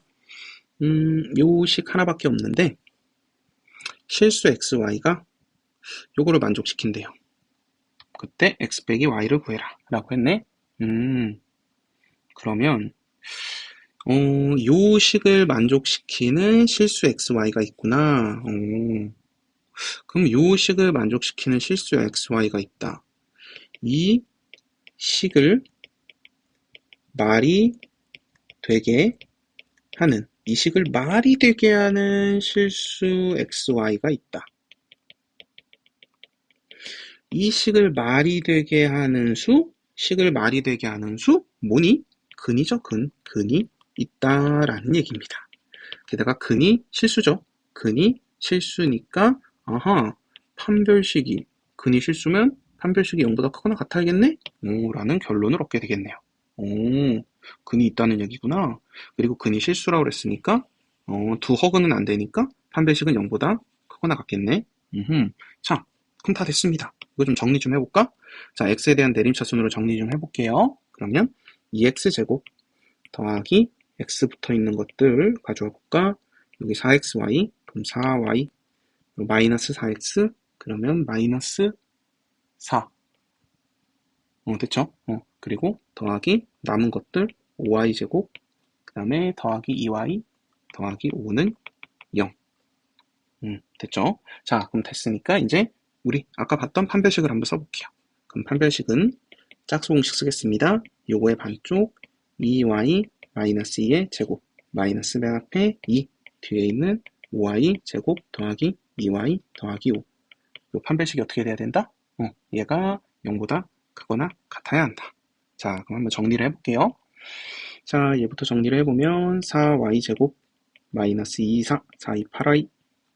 요 식 하나밖에 없는데 실수 xy가 요거를 만족시킨대요. 그때 x 빼기 y를 구해라 라고 했네. 그러면 요 식을 만족시키는 실수 xy가 있구나. 그럼 요 식을 만족시키는 실수 xy가 있다. 이 식을 말이 되게 하는, 이 식을 말이 되게 하는 실수 xy가 있다. 이 식을 말이 되게 하는 수, 식을 말이 되게 하는 수, 뭐니? 근이죠, 근. 근이 있다라는 얘기입니다. 게다가 근이 실수죠. 근이 실수니까, 아하, 판별식이, 근이 실수면 판별식이 0보다 크거나 같아야겠네? 라는 결론을 얻게 되겠네요. 근이 있다는 얘기구나. 그리고 근이 실수라고 그랬으니까, 두 허근은 안 되니까 판별식은 0보다 크거나 같겠네. 자, 그럼 다 됐습니다. 이거 좀 정리 좀 해볼까? 자, x에 대한 내림차순으로 정리 좀 해볼게요. 그러면 2x제곱 더하기 x 붙어 있는 것들 가져와 볼까? 여기 4xy, 그럼 4y, 마이너스 4x, 그러면 마이너스 4. 됐죠? 그리고 더하기 남은 것들 5y제곱, 그 다음에 더하기 2y, 더하기 5는 0. 됐죠? 자, 그럼 됐으니까 이제 우리 아까 봤던 판별식을 한번 써볼게요. 그럼 판별식은 짝수 공식 쓰겠습니다. 요거의 반쪽 2y 마이너스 2의 제곱 마이너스 맨 앞에 2 뒤에 있는 5y 제곱 더하기 2y 더하기 5. 요 판별식이 어떻게 돼야 된다? 얘가 0보다 크거나 같아야 한다. 자, 그럼 한번 정리를 해볼게요. 자, 얘부터 정리를 해보면 4y 제곱 마이너스 2, 4, 4, 2, 8y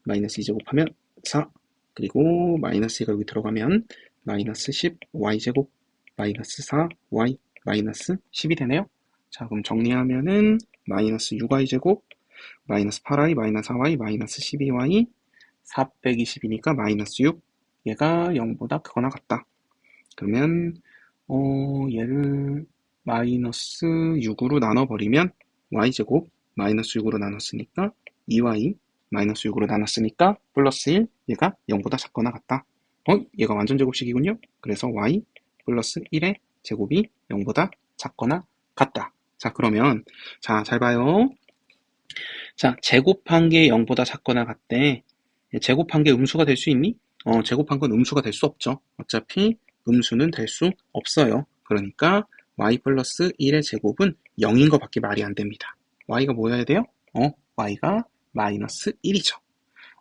마이너스 2 제곱하면 4, 그리고 마이너스 2가 여기 들어가면 마이너스 10 y제곱 마이너스 4y 마이너스 10이 되네요. 자, 그럼 정리하면은 마이너스 6y제곱 마이너스 8y 마이너스 4y 마이너스 12y 4 빼기 10이니까 마이너스 6. 얘가 0보다 크거나 같다. 그러면 얘를 마이너스 6으로 나눠버리면 y제곱 마이너스 6으로 나눴으니까 2y 마이너스 6으로 나눴으니까 플러스 1. 얘가 0보다 작거나 같다. 얘가 완전 제곱식이군요. 그래서 y 플러스 1의 제곱이 0보다 작거나 같다. 자, 그러면 자, 잘 봐요. 자, 제곱한 게 0보다 작거나 같대. 제곱한 게 음수가 될 수 있니? 제곱한 건 음수가 될 수 없죠. 어차피 음수는 될 수 없어요. 그러니까 y 플러스 1의 제곱은 0인 것밖에 말이 안 됩니다. y가 뭐여야 돼요? y가 마이너스 1이죠.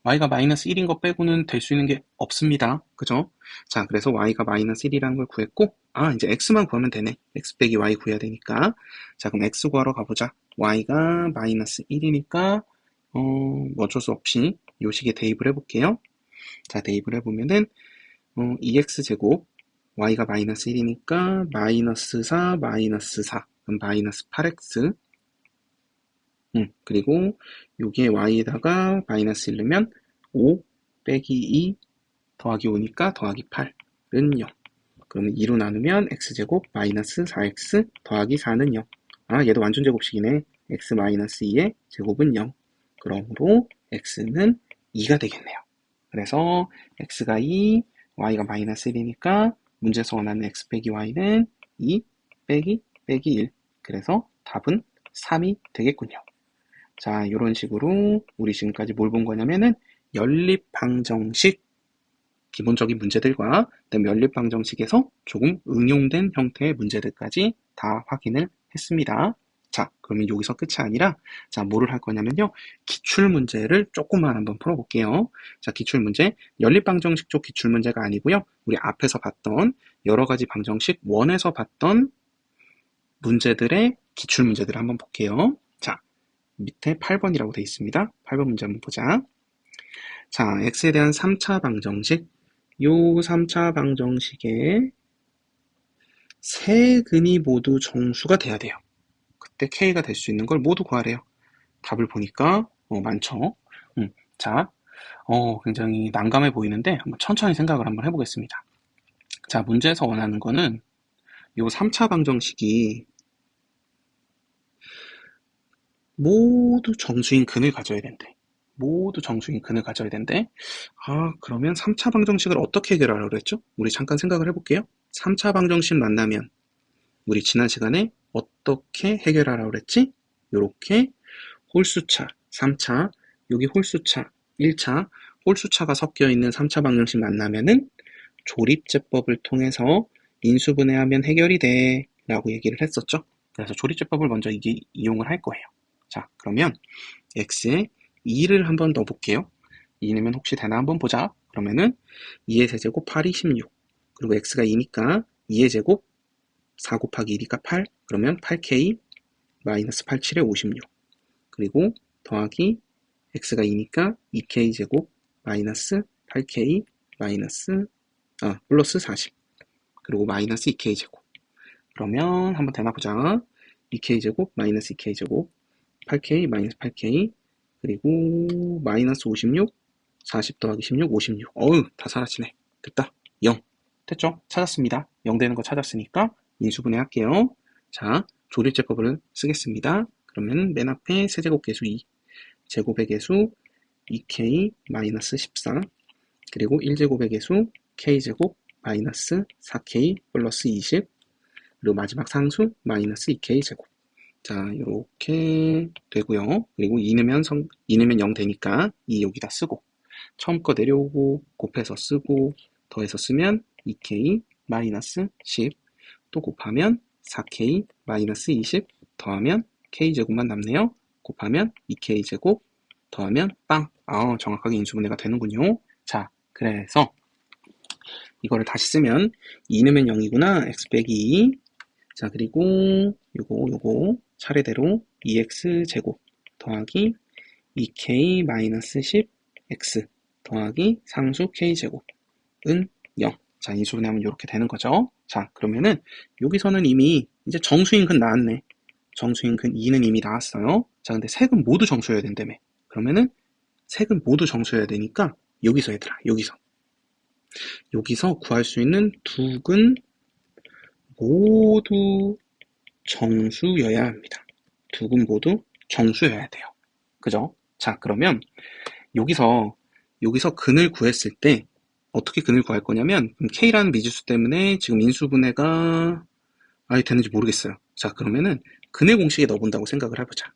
y가 마이너스 1인 것 빼고는 될 수 있는 게 없습니다. 그죠? 자, 그래서 y가 마이너스 1이라는 걸 구했고, 이제 x만 구하면 되네. x 빼기 y 구해야 되니까. 자, 그럼 x 구하러 가보자. y가 마이너스 1이니까, 뭐 어쩔 수 없이 요 식에 대입을 해볼게요. 자, 대입을 해보면은, 2x제곱 y가 마이너스 1이니까 마이너스 4, 마이너스 4. 그럼 마이너스 8x. 그리고 여기에 y에다가 마이너스 1 넣으면 5 빼기 2 더하기 5니까 더하기 8은 0. 그러면 2로 나누면 x제곱 마이너스 4x 더하기 4는 0. 아, 얘도 완전 제곱식이네. x 마이너스 2의 제곱은 0. 그러므로 x는 2가 되겠네요. 그래서 x가 2, y가 마이너스 1이니까 문제에서 원하는 x 빼기 y는 2 빼기 1. 그래서 답은 3이 되겠군요. 자, 이런 식으로 우리 지금까지 뭘 본 거냐면은 연립방정식 기본적인 문제들과 그다음에 연립방정식에서 조금 응용된 형태의 문제들까지 다 확인을 했습니다. 자, 그러면 여기서 끝이 아니라 자, 뭐를 할 거냐면요. 기출문제를 조금만 한번 풀어볼게요. 자, 기출문제. 연립방정식 쪽 기출문제가 아니고요. 우리 앞에서 봤던 여러 가지 방정식 원에서 봤던 문제들의 기출문제들을 한번 볼게요. 자, 밑에 8번이라고 되어 있습니다. 8번 문제 한번 보자. 자, x에 대한 3차 방정식. 요 3차 방정식에 세 근이 모두 정수가 돼야 돼요. 그때 k가 될 수 있는 걸 모두 구하래요. 답을 보니까 많죠. 자, 굉장히 난감해 보이는데 한번 천천히 생각을 한번 해보겠습니다. 자, 문제에서 원하는 거는 요 3차 방정식이 모두 정수인 근을 가져야 된대. 모두 정수인 근을 가져야 된대. 아, 그러면 3차 방정식을 어떻게 해결하라고 그랬죠? 우리 잠깐 생각을 해볼게요. 3차 방정식 만나면 우리 지난 시간에 어떻게 해결하라고 그랬지? 요렇게 홀수차 3차, 여기 홀수차 1차, 홀수차가 섞여 있는 3차 방정식 만나면은 조립제법을 통해서 인수분해하면 해결이 돼 라고 얘기를 했었죠. 그래서 조립제법을 먼저 이용을 할 거예요. 자, 그러면 x에 2를 한번 넣어볼게요. 2 넣으면 혹시 되나 한번 보자. 그러면은 2의 세제곱 8이 16. 그리고 x가 2니까 2의 제곱 4 곱하기 1이니까 8. 그러면 8k 마이너스 87에 56. 그리고 더하기 x가 2니까 2k 제곱 마이너스 8k 마이너스 플러스 40. 그리고 마이너스 2k 제곱. 그러면 한번 되나 보자. 2k 제곱 마이너스 2k 제곱 8k 마이너스 8k 그리고 마이너스 56 40 더하기 16 56. 어휴, 다 사라지네. 됐다. 0. 됐죠? 찾았습니다. 0 되는 거 찾았으니까 인수분해 할게요. 자, 조립제법을 쓰겠습니다. 그러면 맨 앞에 세제곱 계수 2, 제곱의 계수 2k 마이너스 14, 그리고 1제곱의 계수 k제곱 마이너스 4k 플러스 20, 그리고 마지막 상수 마이너스 2k 제곱. 자, 이렇게 되고요. 그리고 2 넣으면 0 되니까 2 여기다 쓰고, 처음 거 내려오고 곱해서 쓰고 더해서 쓰면 2k 마이너스 10, 또 곱하면 4k 마이너스 20 더하면 k제곱만 남네요. 곱하면 2k제곱 더하면 빵. 정확하게 인수분해가 되는군요. 자, 그래서 이거를 다시 쓰면 2 넣으면 0이구나. x 빼기 2. 자, 그리고 요거 차례대로 2x제곱 더하기 2k 마이너스 10x 더하기 상수 k제곱은 0. 자, 인수분해하면 이렇게 되는 거죠. 자, 그러면은 여기서는 이미 이제 정수인 근 나왔네. 정수인 근 2는 이미 나왔어요. 자, 근데 색은 모두 정수여야 된다며. 그러면은 색은 모두 정수여야 되니까 여기서 얘들아, 여기서 구할 수 있는 두 근 모두 정수여야 합니다. 두 근 모두 정수여야 돼요. 그죠? 자, 그러면 여기서 근을 구했을 때 어떻게 근을 구할 거냐면 k라는 미지수 때문에 지금 인수분해가 되는지 모르겠어요. 자, 그러면은 근의 공식에 넣어본다고 생각을 해보자.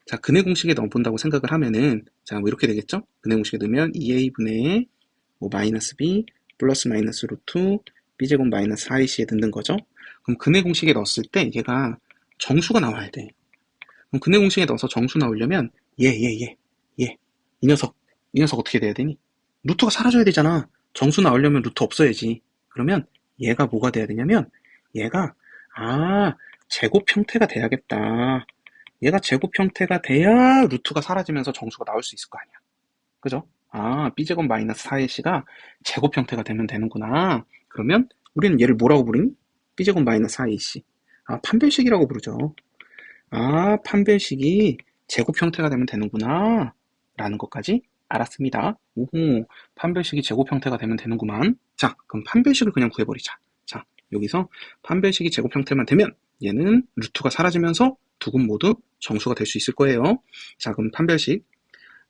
자, 근의 공식에 넣어본다고 생각을 하면은 자, 뭐 이렇게 되겠죠? 근의 공식에 넣으면 2a분의 마이너스 b 플러스 마이너스 루트 b제곱 마이너스 4ac에 넣는 거죠. 그럼 근의 공식에 넣었을 때 얘가 정수가 나와야 돼. 그럼 근의 공식에 넣어서 정수 나오려면 이 녀석 어떻게 돼야 되니? 루트가 사라져야 되잖아. 정수 나오려면 루트 없어야지. 그러면 얘가 뭐가 돼야 되냐면 얘가 제곱 형태가 돼야겠다. 얘가 제곱 형태가 돼야 루트가 사라지면서 정수가 나올 수 있을 거 아니야. 그죠? b제곱 마이너스 4ac가 제곱 형태가 되면 되는구나. 그러면 우리는 얘를 뭐라고 부르니? b제곱 마이너스 4ac. 아, 판별식이라고 부르죠. 아, 판별식이 제곱 형태가 되면 되는구나 라는 것까지 알았습니다. 오호, 판별식이 제곱 형태가 되면 되는구만. 자, 그럼 판별식을 그냥 구해버리자. 자, 여기서 판별식이 제곱 형태만 되면 얘는 루트가 사라지면서 두 근 모두 정수가 될 수 있을 거예요. 자, 그럼 판별식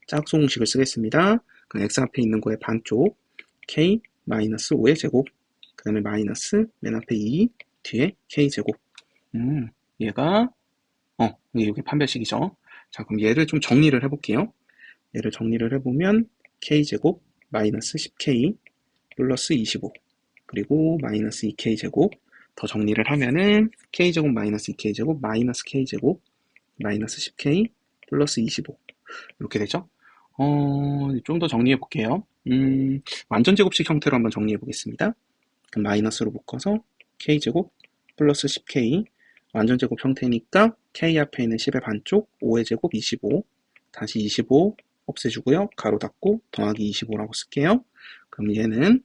짝수공식을 쓰겠습니다. 그럼 x 앞에 있는 거의 반쪽 k-5의 제곱, 그 다음에 마이너스 맨 앞에 2, 뒤에 k제곱. 얘가 이게 판별식이죠. 자, 그럼 얘를 좀 정리를 해볼게요. 얘를 정리를 해보면 k제곱 마이너스 10k 플러스 25 그리고 마이너스 2k제곱 더 정리를 하면은 k제곱 마이너스 2k제곱 마이너스 k제곱 마이너스 10k 플러스 25 이렇게 되죠. 좀 더 정리해 볼게요. 완전 제곱식 형태로 한번 정리해 보겠습니다. 그럼 마이너스로 묶어서 k제곱 플러스 10k 완전 제곱 형태니까 k 앞에 있는 10의 반쪽 5의 제곱 25 다시 25 없애주고요. 가로 닫고 더하기 25라고 쓸게요. 그럼 얘는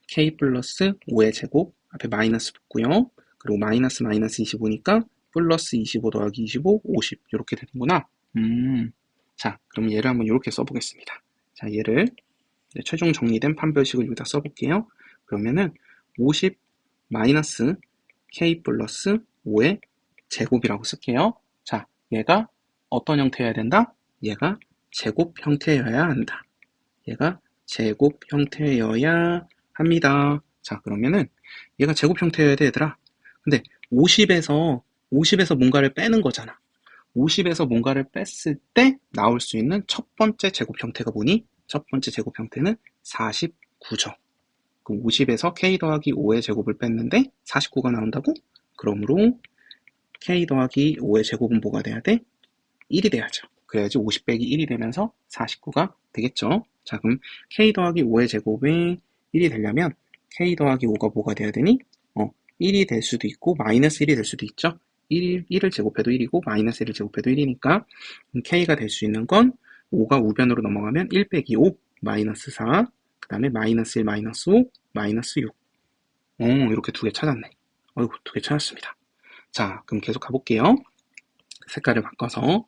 k 플러스 5의 제곱 앞에 마이너스 붙고요. 그리고 마이너스 마이너스 25니까 플러스 25 더하기 25 50 이렇게 되는구나. 자, 그럼 얘를 한번 이렇게 써보겠습니다. 자, 얘를 최종 정리된 판별식을 여기다 써볼게요. 그러면은 50 마이너스 k 플러스 5의 제곱이라고 쓸게요. 자, 얘가 어떤 형태여야 된다? 얘가 제곱 형태여야 한다. 얘가 제곱 형태여야 합니다. 자, 그러면은 얘가 제곱 형태여야 돼, 얘들아. 근데 50에서 뭔가를 빼는 거잖아. 50에서 뭔가를 뺐을 때 나올 수 있는 첫 번째 제곱 형태가 뭐니? 첫 번째 제곱 형태는 49죠. 그럼 50에서 k 더하기 5의 제곱을 뺐는데 49가 나온다고? 그러므로 k 더하기 5의 제곱은 뭐가 돼야 돼? 1이 돼야죠. 그래야지 50 빼기 1이 되면서 49가 되겠죠. 자, 그럼 k 더하기 5의 제곱이 1이 되려면 k 더하기 5가 뭐가 돼야 되니? 1이 될 수도 있고 마이너스 1이 될 수도 있죠. 1을 제곱해도 1이고 마이너스 1을 제곱해도 1이니까 k가 될 수 있는 건 5가 우변으로 넘어가면 1 빼기 5 마이너스 4 그 다음에 마이너스 1 마이너스 5 마이너스 6 이렇게 두 개 찾았네. 어이구, 두 개 찾았습니다. 자, 그럼 계속 가볼게요. 색깔을 바꿔서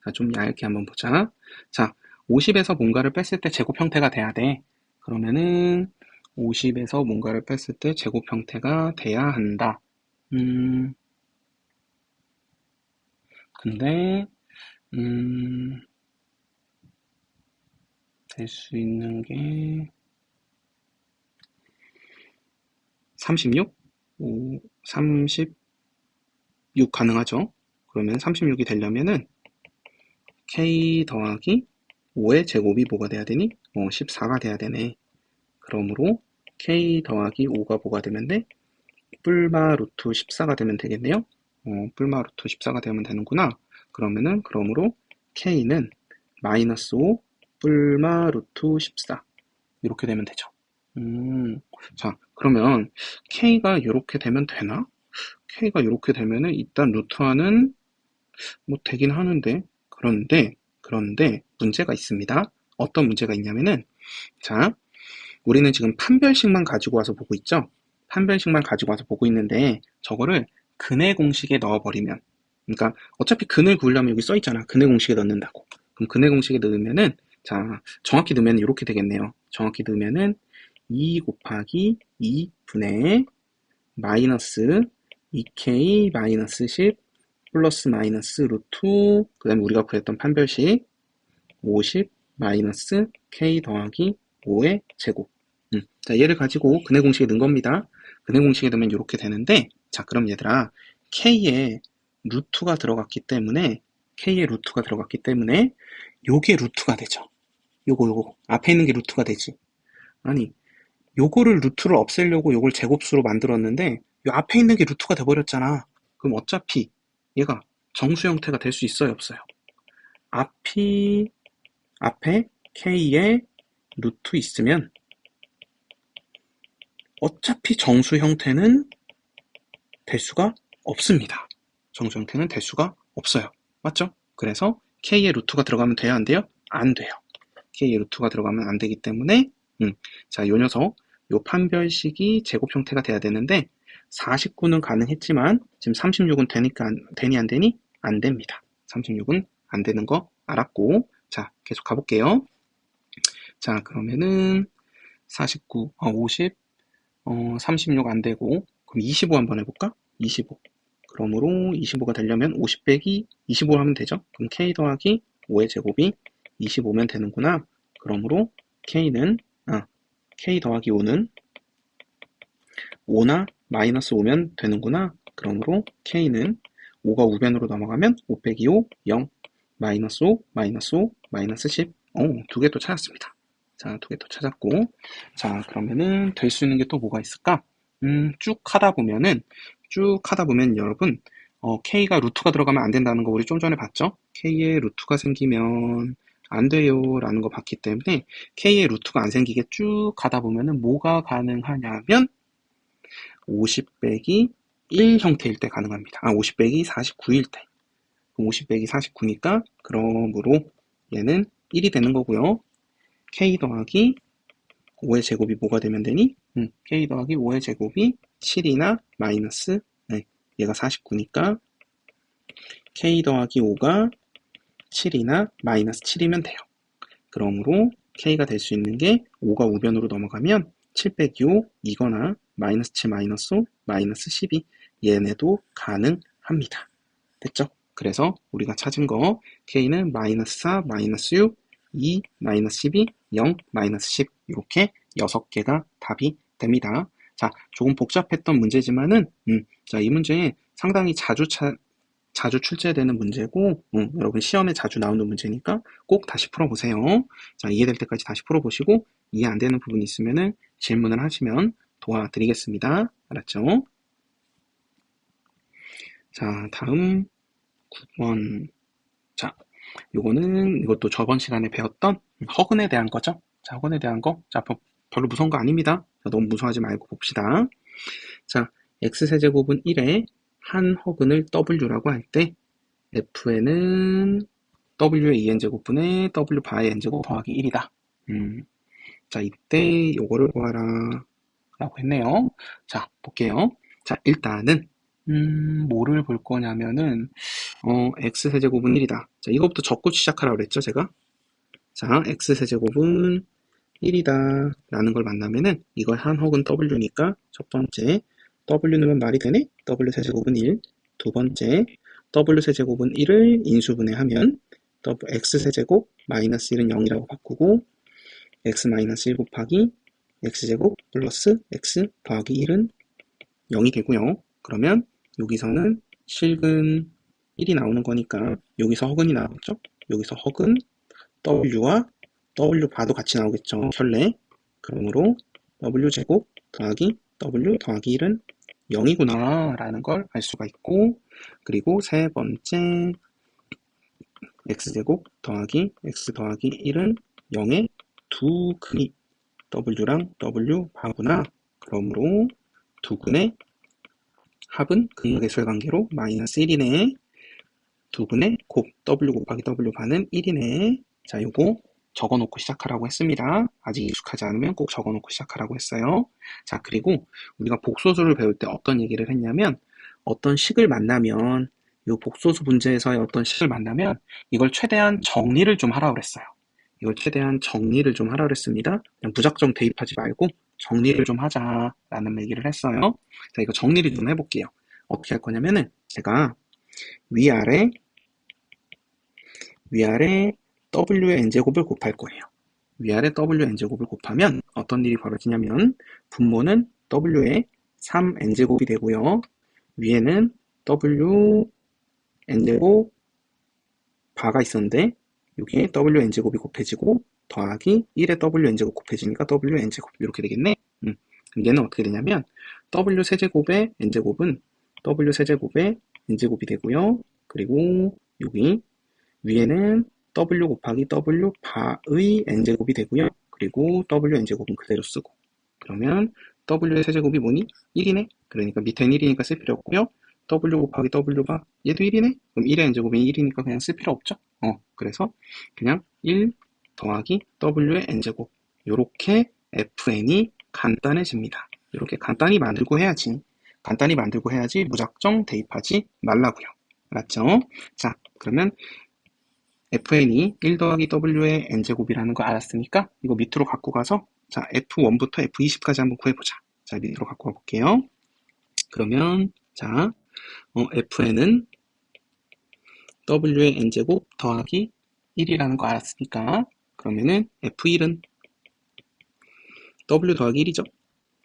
자, 좀 얇게 한번 보자. 자, 50에서 뭔가를 뺐을 때 제곱 형태가 돼야 돼. 그러면은 50에서 뭔가를 뺐을 때 제곱 형태가 돼야 한다. 근데 될 수 있는 게 36? 36 가능하죠? 그러면 36이 되려면은 k 더하기 5의 제곱이 뭐가 돼야 되니? 14가 돼야 되네. 그러므로 k 더하기 5가 뭐가 되면 돼? 뿔마 루트 14가 되면 되겠네요. 뿔마 루트 14가 되면 되는구나. 그러므로 k는 마이너스 5 뿔마 루트 14 이렇게 되면 되죠. 자, 그러면 k가 이렇게 되면 되나? k가 이렇게 되면은 일단 루트화는 뭐 되긴 하는데 그런데 문제가 있습니다. 어떤 문제가 있냐면은 자, 우리는 지금 판별식만 가지고 와서 보고 있죠? 판별식만 가지고 와서 보고 있는데 저거를 근의 공식에 넣어버리면 그러니까 어차피 근을 구하려면 여기 써있잖아. 근의 공식에 넣는다고. 그럼 근의 공식에 넣으면은 자, 정확히 넣으면 이렇게 되겠네요. 정확히 넣으면은 2 곱하기 2분의 마이너스 2k 마이너스 10 플러스 마이너스 루트 그 다음에 우리가 구했던 판별식 50 마이너스 k 더하기 5의 제곱. 자, 얘를 가지고 근의 공식에 넣은 겁니다. 근의 공식에 넣으면 이렇게 되는데 자, 그럼 얘들아 k에 루트가 들어갔기 때문에 요게 루트가 되죠. 요거 앞에 있는 게 루트가 되지. 아니 요거를 루트를 없애려고 요걸 제곱수로 만들었는데 요 앞에 있는 게 루트가 돼버렸잖아. 그럼 어차피 얘가 정수 형태가 될 수 있어요, 없어요? 앞에 k에 루트 있으면 어차피 정수 형태는 될 수가 없습니다. 정수 형태는 될 수가 없어요. 맞죠? 그래서 k에 루트가 들어가면 돼요, 안 돼요? 안 돼요. k에 루트가 들어가면 안 되기 때문에 자, 요 녀석 요 판별식이 제곱 형태가 돼야 되는데 49는 가능했지만 지금 36은 되니까 되니 안 되니? 안 됩니다. 36은 안 되는 거 알았고 자 계속 가볼게요. 자 그러면은 49, 50, 36 안 되고 그럼 25 한번 해볼까? 25 그러므로 25가 되려면 50 빼기 25 하면 되죠. 그럼 k 더하기 5의 제곱이 25면 되는구나. 그러므로 k는 k 더하기 5는 5나 마이너스 5면 되는구나. 그러므로 k는 5가 우변으로 넘어가면 5 빼기 5, 0, 마이너스 5, 마이너스 5, 마이너스 10. 두 개 또 찾았습니다. 자, 두 개 또 찾았고. 자, 그러면은 될 수 있는 게 또 뭐가 있을까? 쭉 하다 보면 여러분, k가 루트가 들어가면 안 된다는 거 우리 좀 전에 봤죠? k에 루트가 생기면 안 돼요 라는 거 봤기 때문에 k에 루트가 안 생기게 쭉 가다 보면은 뭐가 가능하냐면 50 빼기 1 형태일 때 가능합니다. 50 빼기 49일 때. 50 빼기 49니까 그러므로 얘는 1이 되는 거고요. k 더하기 5의 제곱이 뭐가 되면 되니? k 더하기 5의 제곱이 7이나 마이너스 얘가 49니까 k 더하기 5가 7이나 마이너스 7이면 돼요. 그러므로 k가 될 수 있는 게 5가 우변으로 넘어가면 7 빼기 5 이거나 마이너스 7 마이너스 5 마이너스 12 얘네도 가능합니다. 됐죠? 그래서 우리가 찾은 거 k는 마이너스 4 마이너스 6 2 마이너스 12 0 마이너스 10 이렇게 6개가 답이 됩니다. 자, 조금 복잡했던 문제지만은 자, 이 문제 상당히 자주 출제되는 문제고 여러분 시험에 자주 나오는 문제니까 꼭 다시 풀어보세요. 자, 이해될 때까지 다시 풀어보시고 이해 안 되는 부분이 있으면은 질문을 하시면 도와드리겠습니다. 알았죠? 자, 다음 9번. 자, 이것도 저번 시간에 배웠던 허근에 대한 거죠. 자, 허근에 대한 거. 자, 별로 무서운 거 아닙니다. 자, 너무 무서워하지 말고 봅시다. 자, x세제곱은 1에 한 허근을 w라고 할 때 fn은 w의 2n제곱분의 w 바의 n제곱 더하기 1이다. 자, 이때 요거를 구하라 라고 했네요. 자, 볼게요. 자, 일단은 뭐를 볼 거냐면은 x세제곱은 1이다. 자, 이거부터 적고 시작하라고 그랬죠, 제가? 자, x세제곱은 1이다 라는 걸 만나면은 이걸 한 혹은 w니까 첫 번째 w 넣으면 말이 되네? w세제곱은 1. 두 번째 w세제곱은 1을 인수분해하면 x세제곱 마이너스 1은 0이라고 바꾸고 x 마이너스 1 곱하기 x제곱 플러스 x 더하기 1은 0이 되고요. 그러면 여기서는 실근 1이 나오는 거니까 여기서 허근이 나오겠죠? 여기서 허근 w와 w 바도 같이 나오겠죠. 켤레. 그러므로 w제곱 더하기 w 더하기 1은 0이구나 라는 걸 알 수가 있고 그리고 세 번째 x제곱 더하기 x 더하기 1은 0의 두 근이 w랑 w 바구나. 그러므로 두 근의 합은 근역의 관계로 마이너스 1이네. 두 근의 곱 w 곱하기 w 반은 1이네. 자, 요거 적어놓고 시작하라고 했습니다. 아직 익숙하지 않으면 꼭 적어놓고 시작하라고 했어요. 자, 그리고 우리가 복소수를 배울 때 어떤 얘기를 했냐면 어떤 식을 만나면 요 복소수 문제에서의 어떤 식을 만나면 이걸 최대한 정리를 좀 하라고 그랬어요. 이걸 최대한 정리를 좀 하라고 그랬습니다. 그냥 무작정 대입하지 말고 정리를 좀 하자라는 얘기를 했어요. 자, 이거 정리를 좀 해볼게요. 어떻게 할 거냐면은 제가 위아래 w의 n제곱을 곱할 거예요. 위아래 w의 n제곱을 곱하면 어떤 일이 벌어지냐면 분모는 w의 3n제곱이 되고요. 위에는 w n제곱 바가 있었는데 여기에 w n제곱이 곱해지고 더하기 1에 w n제곱 곱해지니까 w n제곱 이렇게 되겠네. 그럼 얘는 어떻게 되냐면 w 세제곱의 n제곱은 w 세제곱의 n제곱이 되고요. 그리고 여기 위에는 w 곱하기 w 바의 n제곱이 되고요. 그리고 w n제곱은 그대로 쓰고 그러면 w의 세제곱이 뭐니? 1이네. 그러니까 밑에는 1이니까 쓸 필요 없고요. w 곱하기 w 바 얘도 1이네. 그럼 1의 n제곱이 1이니까 그냥 쓸 필요 없죠. 그래서 그냥 1 더하기 w의 n제곱 요렇게 fn이 간단해집니다. 이렇게 간단히 만들고 해야지. 간단히 만들고 해야지 무작정 대입하지 말라고요. 알았죠? 자, 그러면 fn이 1 더하기 w의 n제곱이라는 거 알았으니까 이거 밑으로 갖고 가서 자, f1부터 f20까지 한번 구해보자. 자, 밑으로 갖고 가볼게요. 그러면 자, fn은 w의 n제곱 더하기 1이라는 거 알았으니까 그러면은 f1은 w 더하기 1이죠.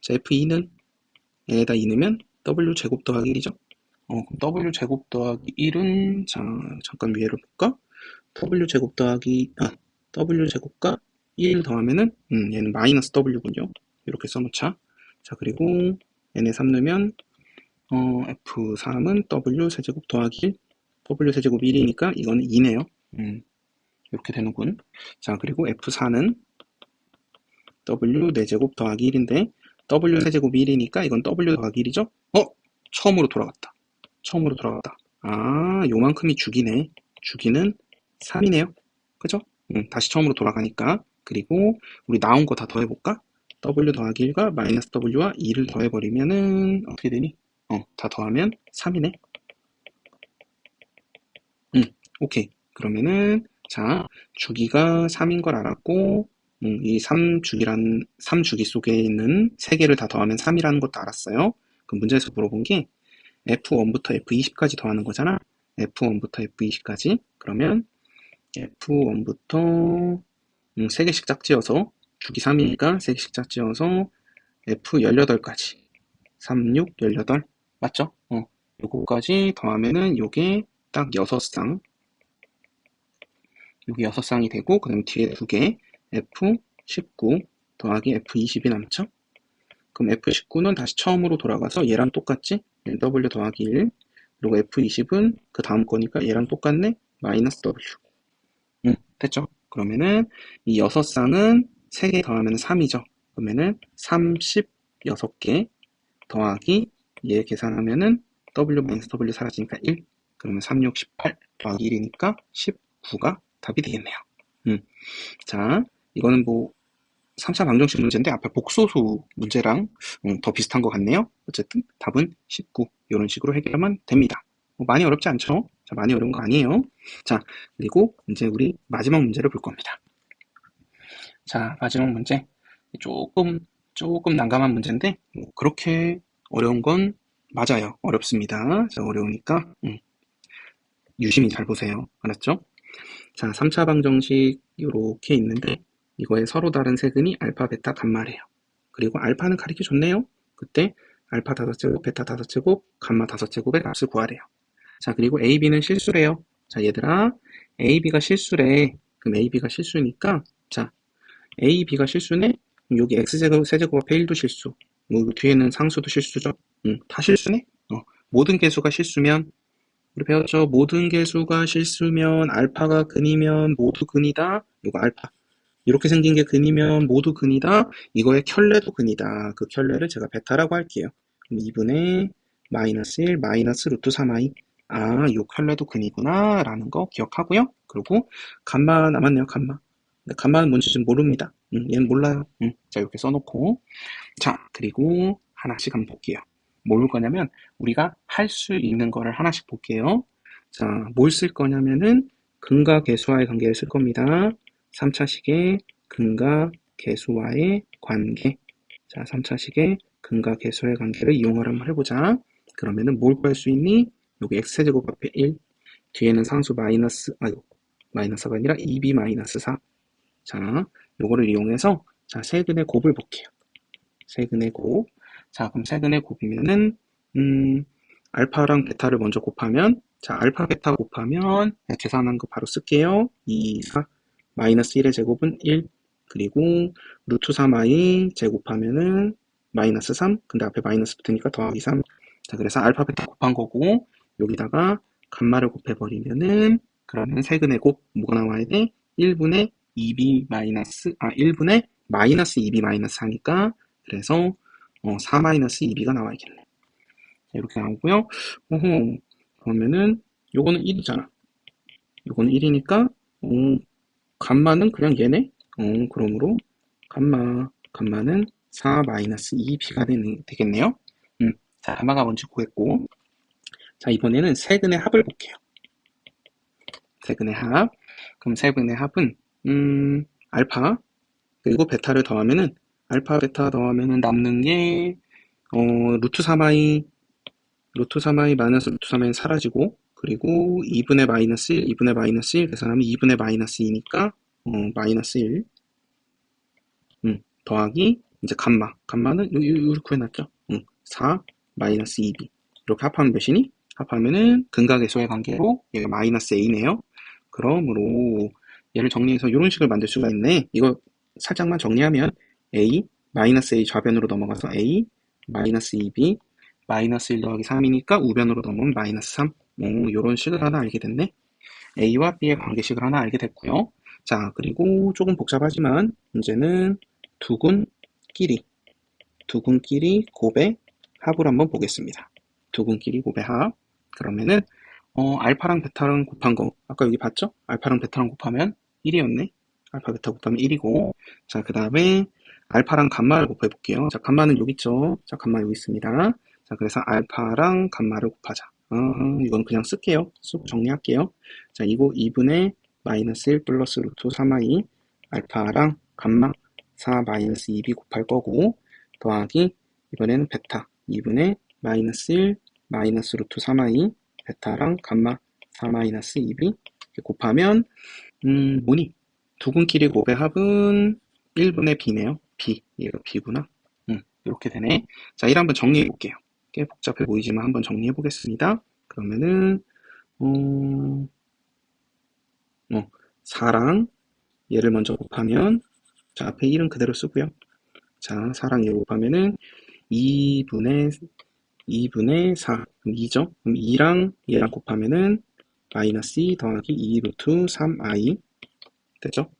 자, f2는 n에다 2 넣으면 w 제곱 더하기 1이죠. 그럼 w 제곱 더하기 1은 자, 잠깐 위에를 볼까? w 제곱 더하기 w 제곱과 1 더하면은 얘는 마이너스 w군요. 이렇게 써놓자. 자, 그리고 n에 3 넣으면 f3은 w 세제곱 더하기 1 w 세제곱 1이니까 이거는 2네요. 이렇게 되는군. 자, 그리고 f4는 w 4제곱 더하기 1인데 w 세제곱이 1이니까 이건 w 더하기 1이죠? 처음으로 돌아갔다. 처음으로 돌아갔다. 아, 요만큼이 주기네. 주기는 3이네요. 그죠? 다시 처음으로 돌아가니까. 그리고 우리 나온 거 다 더해볼까? w 더하기 1과 마이너스 w와 2를 더해버리면은 어떻게 되니? 다 더하면 3이네. 오케이. 그러면은 자, 주기가 3인 걸 알았고 이 3주기 속에 있는 3개를 다 더하면 3이라는 것도 알았어요. 그럼 문제에서 물어본 게 F1부터 F20까지 더하는 거잖아. F1부터 F20까지. 그러면 F1부터 3개씩 짝지어서 주기 3이니까 3개씩 짝지어서 F18까지. 3, 6, 18. 맞죠? 요거까지 더하면은 요게 딱 6쌍. 여기 6쌍이 되고 그 다음에 뒤에 2개 F19 더하기 F20이 남죠? 그럼 F19는 다시 처음으로 돌아가서 얘랑 똑같지? W 더하기 1 그리고 F20은 그 다음 거니까 얘랑 똑같네? 마이너스 W. 됐죠? 그러면은 이 6쌍은 3개 더하면 3이죠? 그러면은 36개 더하기 얘 계산하면은 W 마이너스 W 사라지니까 1 그러면 3, 6, 18 더하기 1이니까 19가 답이 되겠네요. 자, 이거는 뭐 3차 방정식 문제인데 앞에 복소수 문제랑 더 비슷한 것 같네요. 어쨌든 답은 19 이런 식으로 해결하면 됩니다. 많이 어렵지 않죠? 자, 많이 어려운 거 아니에요. 자, 그리고 이제 우리 마지막 문제를 볼 겁니다. 자, 마지막 문제 조금 난감한 문제인데 그렇게 어려운 건 맞아요. 어렵습니다. 자, 어려우니까 유심히 잘 보세요. 알았죠? 자, 3차 방정식 이렇게 있는데 이거의 서로 다른 세근이 알파, 베타, 감마래요. 그리고 알파는 가리기 좋네요. 그때 알파 5제곱, 베타 5제곱, 감마 5제곱의 값을 구하래요. 자, 그리고 A, B는 실수래요. 자, 얘들아, A, B가 실수래. 그럼 A, B가 실수니까 자, A, B가 실수네? 그럼 여기 X제곱, 세제곱 앞에 1도 실수. 뭐 뒤에는 상수도 실수죠. 다 실수네? 모든 개수가 실수면 우리 배웠죠? 모든 개수가 실수면 알파가 근이면 모두 근이다. 이거 알파. 이렇게 생긴 게 근이면 모두 근이다. 이거의 켤레도 근이다. 그 켤레를 제가 베타라고 할게요. 그럼 2분의 마이너스 1 마이너스 루트 3i. 아, 요 켤레도 근이구나 라는 거 기억하고요. 그리고 감마 남았네요. 감마. 근데 감마는 뭔지 좀 모릅니다. 얘는 몰라요. 자, 이렇게 써놓고 자, 그리고 하나씩 한번 볼게요. 뭘 볼 거냐면 우리가 할 수 있는 거를 하나씩 볼게요. 자, 뭘 쓸 거냐면은 근과 계수와의 관계를 쓸 겁니다. 3차식의 근과 계수와의 관계. 자, 3차식의 근과 계수와의 관계를 이용을 한번 해보자. 그러면은 뭘 구할 수 있니? 여기 x제곱 앞에 1, 뒤에는 상수 마이너스가 아니라 2b 마이너스 4. 자, 요거를 이용해서 자, 세근의 곱을 볼게요. 세근의 곱. 자, 그럼 세근의 곱이면은 알파랑 베타를 먼저 곱하면 자, 알파 베타 곱하면 계산한 거 바로 쓸게요. 2, 4 마이너스 1의 제곱은 1 그리고 루트 3i 제곱하면은 마이너스 3 근데 앞에 마이너스 붙으니까 더하기 3. 자, 그래서 알파 베타 곱한 거고 여기다가 감마를 곱해버리면은 그러면 세근의 곱 뭐가 나와야 돼? 1분의 2b 마이너스 1분의 마이너스 2b 마이너스 4니까 그래서 4 마이너스 2b가 나와야겠네. 이렇게 나오고요. 그러면은 요거는 1이잖아. 요거는 1이니까 감마는 그냥 얘네. 그러므로 감마는 4 마이너스 2b가 되겠네요. 자, 가마가 뭔지 구했고, 자, 이번에는 세근의 합을 볼게요. 세근의 합. 그럼 세근의 합은, 알파, 그리고 베타를 더하면은, 알파, 베타 더하면은 남는 게, 루트 3i, 루트 3i 마이너스 루트 3i는 사라지고, 그리고 2분의 마이너스 1, 2분의 마이너스 1 계산하면 2분의 마이너스 2니까, 마이너스 1, 더하기, 이제 감마는 이렇게 구해놨죠. 4 마이너스 2b. 이렇게 합하면 몇이니? 합하면은 근각의 관계로 얘가 마이너스 a네요. 그러므로 얘를 정리해서 이런 식을 만들 수가 있네. 이거 살짝만 정리하면 a 마이너스 a 좌변으로 넘어가서 a 마이너스 2b 마이너스 1 더하기 3이니까 우변으로 넘으면 마이너스 3. 이런 식을 하나 알게 됐네. a와 b의 관계식을 하나 알게 됐고요. 자, 그리고 조금 복잡하지만 이제는 두근끼리 곱의 합을 한번 보겠습니다. 두근끼리 곱의 합. 그러면은 알파랑 베타랑 곱한 거 아까 여기 봤죠? 알파랑 베타랑 곱하면 1이었네. 알파 베타 곱하면 1이고, 자, 그 다음에 알파랑 감마를 곱해 볼게요. 자, 감마는 여기 있죠. 자, 감마 여기 있습니다. 자, 그래서 알파랑 감마를 곱하자. 이건 그냥 쓸게요. 쓰고 정리할게요. 자, 이거 2분의 마이너스 1 플러스 루트 3i 알파랑 감마 4 마이너스 2b 곱할 거고, 더하기 이번에는 베타 2분의 마이너스 1 마이너스 루트 3i 베타랑 감마 4 마이너스 2b 이렇게 곱하면 뭐니? 두근끼리 곱의 합은 1분의 b네요. b. 얘가 b구나. 이렇게 되네. 자, 이를 한번 정리해 볼게요. 꽤 복잡해 보이지만 한번 정리해 보겠습니다. 그러면은 4랑 얘를 먼저 곱하면, 자, 앞에 1은 그대로 쓰고요. 자, 4랑 얘 곱하면은 2분의 4. 그럼 2죠? 그럼 2랑 얘랑 곱하면은 마이너스 2 더하기 2 루트 3i 되죠?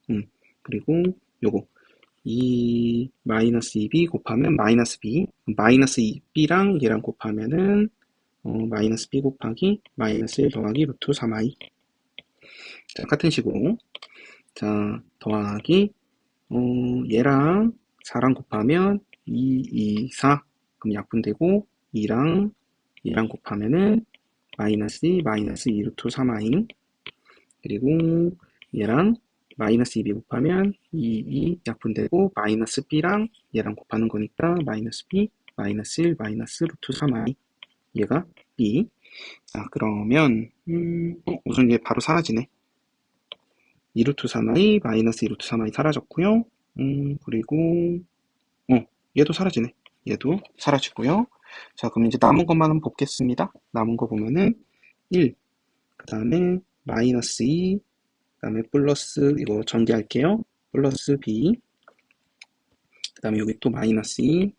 그리고 요거 2 마이너스 2b 곱하면 마이너스 b, 마이너스 2b랑 얘랑 곱하면은 마이너스 b 곱하기 마이너스 1 더하기 루트 3i. 자, 같은 식으로, 자, 더하기 얘랑 4랑 곱하면 2, 4. 그럼 약분되고, 2랑 얘랑 곱하면은 마이너스 2, 마이너스 2 루트 3i. 그리고 얘랑 마이너스 2b 곱하면 2 약분되고, 마이너스 b랑 얘랑 곱하는 거니까 마이너스 b, 마이너스 1, 마이너스 루트 3i. 얘가 b. 자, 그러면 우선 얘 바로 사라지네. 2 루트 3i 마이너스 2 루트 3i 사라졌고요. 그리고 얘도 사라지네. 얘도 사라지고요. 자, 그럼 이제 남은 것만 한번 보겠습니다. 남은 거 보면은 1, 그 다음에 마이너스 2, 그 다음에 플러스, 이거 전개할게요. 플러스 b, 그 다음에 여기 또 마이너스 2,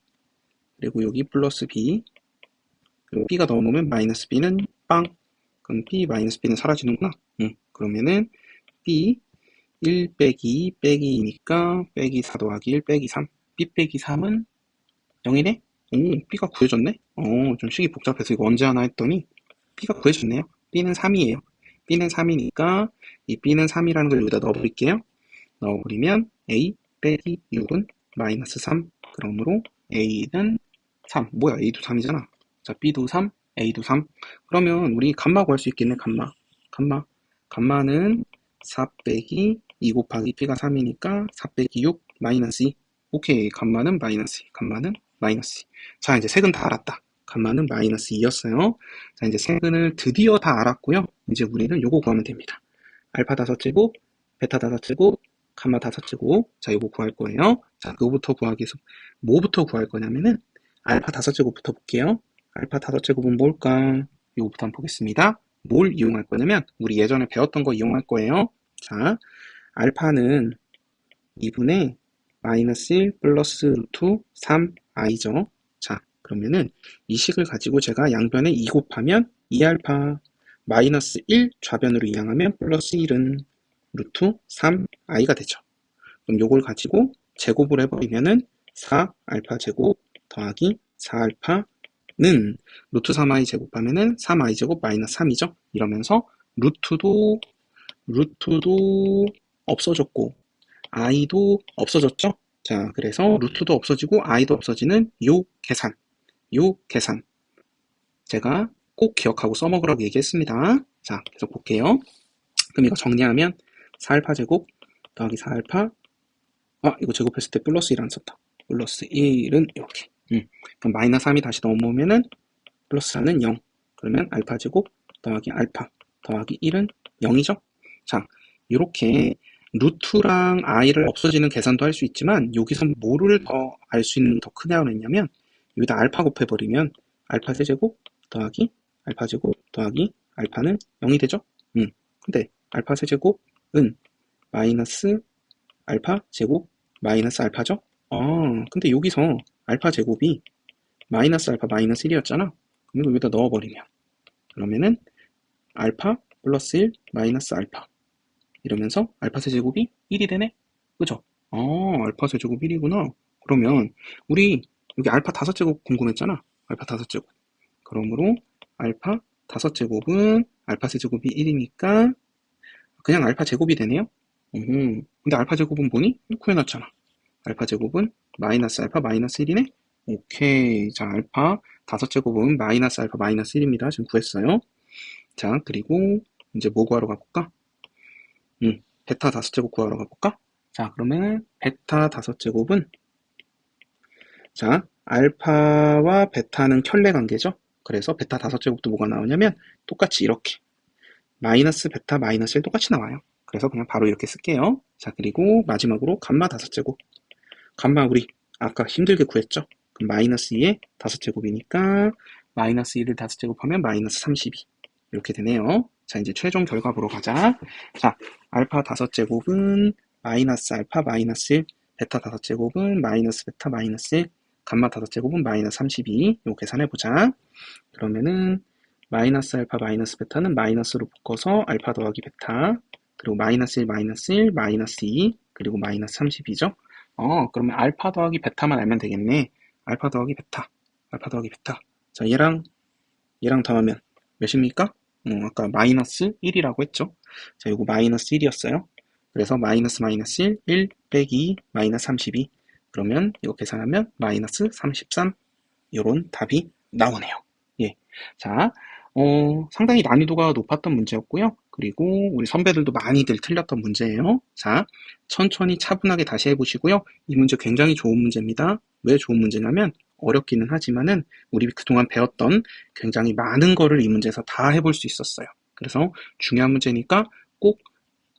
그리고 여기 플러스 b, 그리고 b가 넘으면 마이너스 b는 빵. 그럼 b 마이너스 b는 사라지는구나. 그러면은 b 1 빼기 2 빼기 2니까 빼기 4 더하기 1 빼기 3. b 빼기 3은 0이네? b가 구해졌네? 좀 식이 복잡해서 이거 언제 하나 했더니 b가 구해졌네요. b는 3이에요. b는 3이니까 이 b는 3이라는 걸 여기다 넣어버릴게요. 넣어버리면 a 빼기 6은 마이너스 3. 그러므로 a는 3. 뭐야, a도 3이잖아. 자, b도 3, a도 3. 그러면 우리 감마 구할 수 있겠네, 감마는 4 빼기 2 곱하기 b가 3이니까 4 빼기 6 마이너스 2. 오케이, 감마는 마이너스 2. 감마는 마이너스 2. 자, 이제 색은 다 알았다. 감마는 마이너스 2였어요. 자, 이제 색은을 드디어 다 알았고요. 이제 우리는 요거 구하면 됩니다. 알파 5제곱, 베타 5제곱, 감마 5제곱. 자, 요거 구할 거예요. 자, 그거부터 구하기 위해서 뭐부터 구할 거냐면은 알파 5제곱부터 볼게요. 알파 5제곱은 뭘까? 요거부터 한번 보겠습니다. 뭘 이용할 거냐면 우리 예전에 배웠던 거 이용할 거예요. 자, 알파는 2분의 마이너스 1 플러스 루트 3i죠. 자, 그러면은 이 식을 가지고 제가 양변에 2 곱하면 2알파, 마이너스 1 좌변으로 이항하면 플러스 1은 루트 3i가 되죠. 그럼 요걸 가지고 제곱을 해버리면은 4알파 제곱 더하기 4알파는 루트 3i 제곱하면은 3i 제곱 마이너스 3이죠. 이러면서 루트도 없어졌고 i도 없어졌죠. 자, 그래서 루트도 없어지고 i도 없어지는 요 계산. 제가 꼭 기억하고 써먹으라고 얘기했습니다. 자, 계속 볼게요. 그럼 이거 정리하면 4알파 제곱 더하기 4알파, 이거 제곱했을 때 플러스 1 안 썼다. 플러스 1은 이렇게. 그럼 마이너스 3이 다시 넘어오면은 플러스 4는 0. 그러면 알파 제곱 더하기 알파 더하기 1은 0이죠. 자, 이렇게 루트랑 i를 없어지는 계산도 할 수 있지만 여기서 뭐를 더 알 수 있는 더 크게 하느냐면 여기다 알파 곱해버리면 알파 세제곱 더하기 알파 제곱 더하기 알파는 0이 되죠. 근데 알파 세제곱은 마이너스 알파 제곱 마이너스 알파죠. 근데 여기서 알파 제곱이 마이너스 알파 마이너스 1이었잖아. 그럼 여기다 넣어버리면 그러면은 알파 플러스 1 마이너스 알파 이러면서 알파 세제곱이 1이 되네. 그죠? 알파 세제곱 1이구나. 그러면 우리 여기 알파 5제곱 궁금했잖아. 알파 5제곱. 그러므로 알파 5제곱은 알파 세제곱이 1이니까 그냥 알파 제곱이 되네요. 근데 알파 제곱은 뭐니? 구해놨잖아. 알파 제곱은 마이너스 알파 마이너스 1이네? 오케이. 자, 알파 5제곱은 마이너스 알파 마이너스 1입니다. 지금 구했어요. 자, 그리고 이제 뭐 구하러 가볼까? 베타 5제곱 구하러 가볼까? 자, 그러면 베타 5제곱은 자, 알파와 베타는 켤레 관계죠? 그래서 베타 5제곱도 뭐가 나오냐면 똑같이 이렇게 마이너스 베타 마이너스 1 똑같이 나와요. 그래서 그냥 바로 이렇게 쓸게요. 자, 그리고 마지막으로 감마 5제곱. 감마 우리 아까 힘들게 구했죠? 그럼 마이너스 2의 5제곱이니까 마이너스 1을 5제곱하면 마이너스 32 이렇게 되네요. 자, 이제 최종 결과 보러 가자. 자, 알파 5제곱은 마이너스 알파 마이너스 1, 베타 5제곱은 마이너스 베타 마이너스 1, 감마 5제곱은 마이너스 32. 이거 계산해보자. 그러면은 마이너스 알파 마이너스 베타는 마이너스로 묶어서 알파 더하기 베타, 그리고 마이너스 1 마이너스 1 마이너스 2, 그리고 마이너스 32죠. 그러면 알파 더하기 베타만 알면 되겠네. 알파 더하기 베타, 알파 더하기 베타. 자, 얘랑 더하면 몇입니까? 아까 마이너스 1이라고 했죠. 자, 요거 마이너스 1이었어요. 그래서 마이너스 마이너스 1 빼기 마이너스 32. 그러면 이거 계산하면 마이너스 33. 요런 답이 나오네요. 예. 자, 상당히 난이도가 높았던 문제였고요. 그리고 우리 선배들도 많이들 틀렸던 문제예요. 자, 천천히 차분하게 다시 해보시고요. 이 문제 굉장히 좋은 문제입니다. 왜 좋은 문제냐면 어렵기는 하지만은 우리 그동안 배웠던 굉장히 많은 거를 이 문제에서 다 해볼 수 있었어요. 그래서 중요한 문제니까 꼭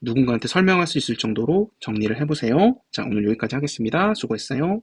누군가한테 설명할 수 있을 정도로 정리를 해보세요. 자, 오늘 여기까지 하겠습니다. 수고했어요.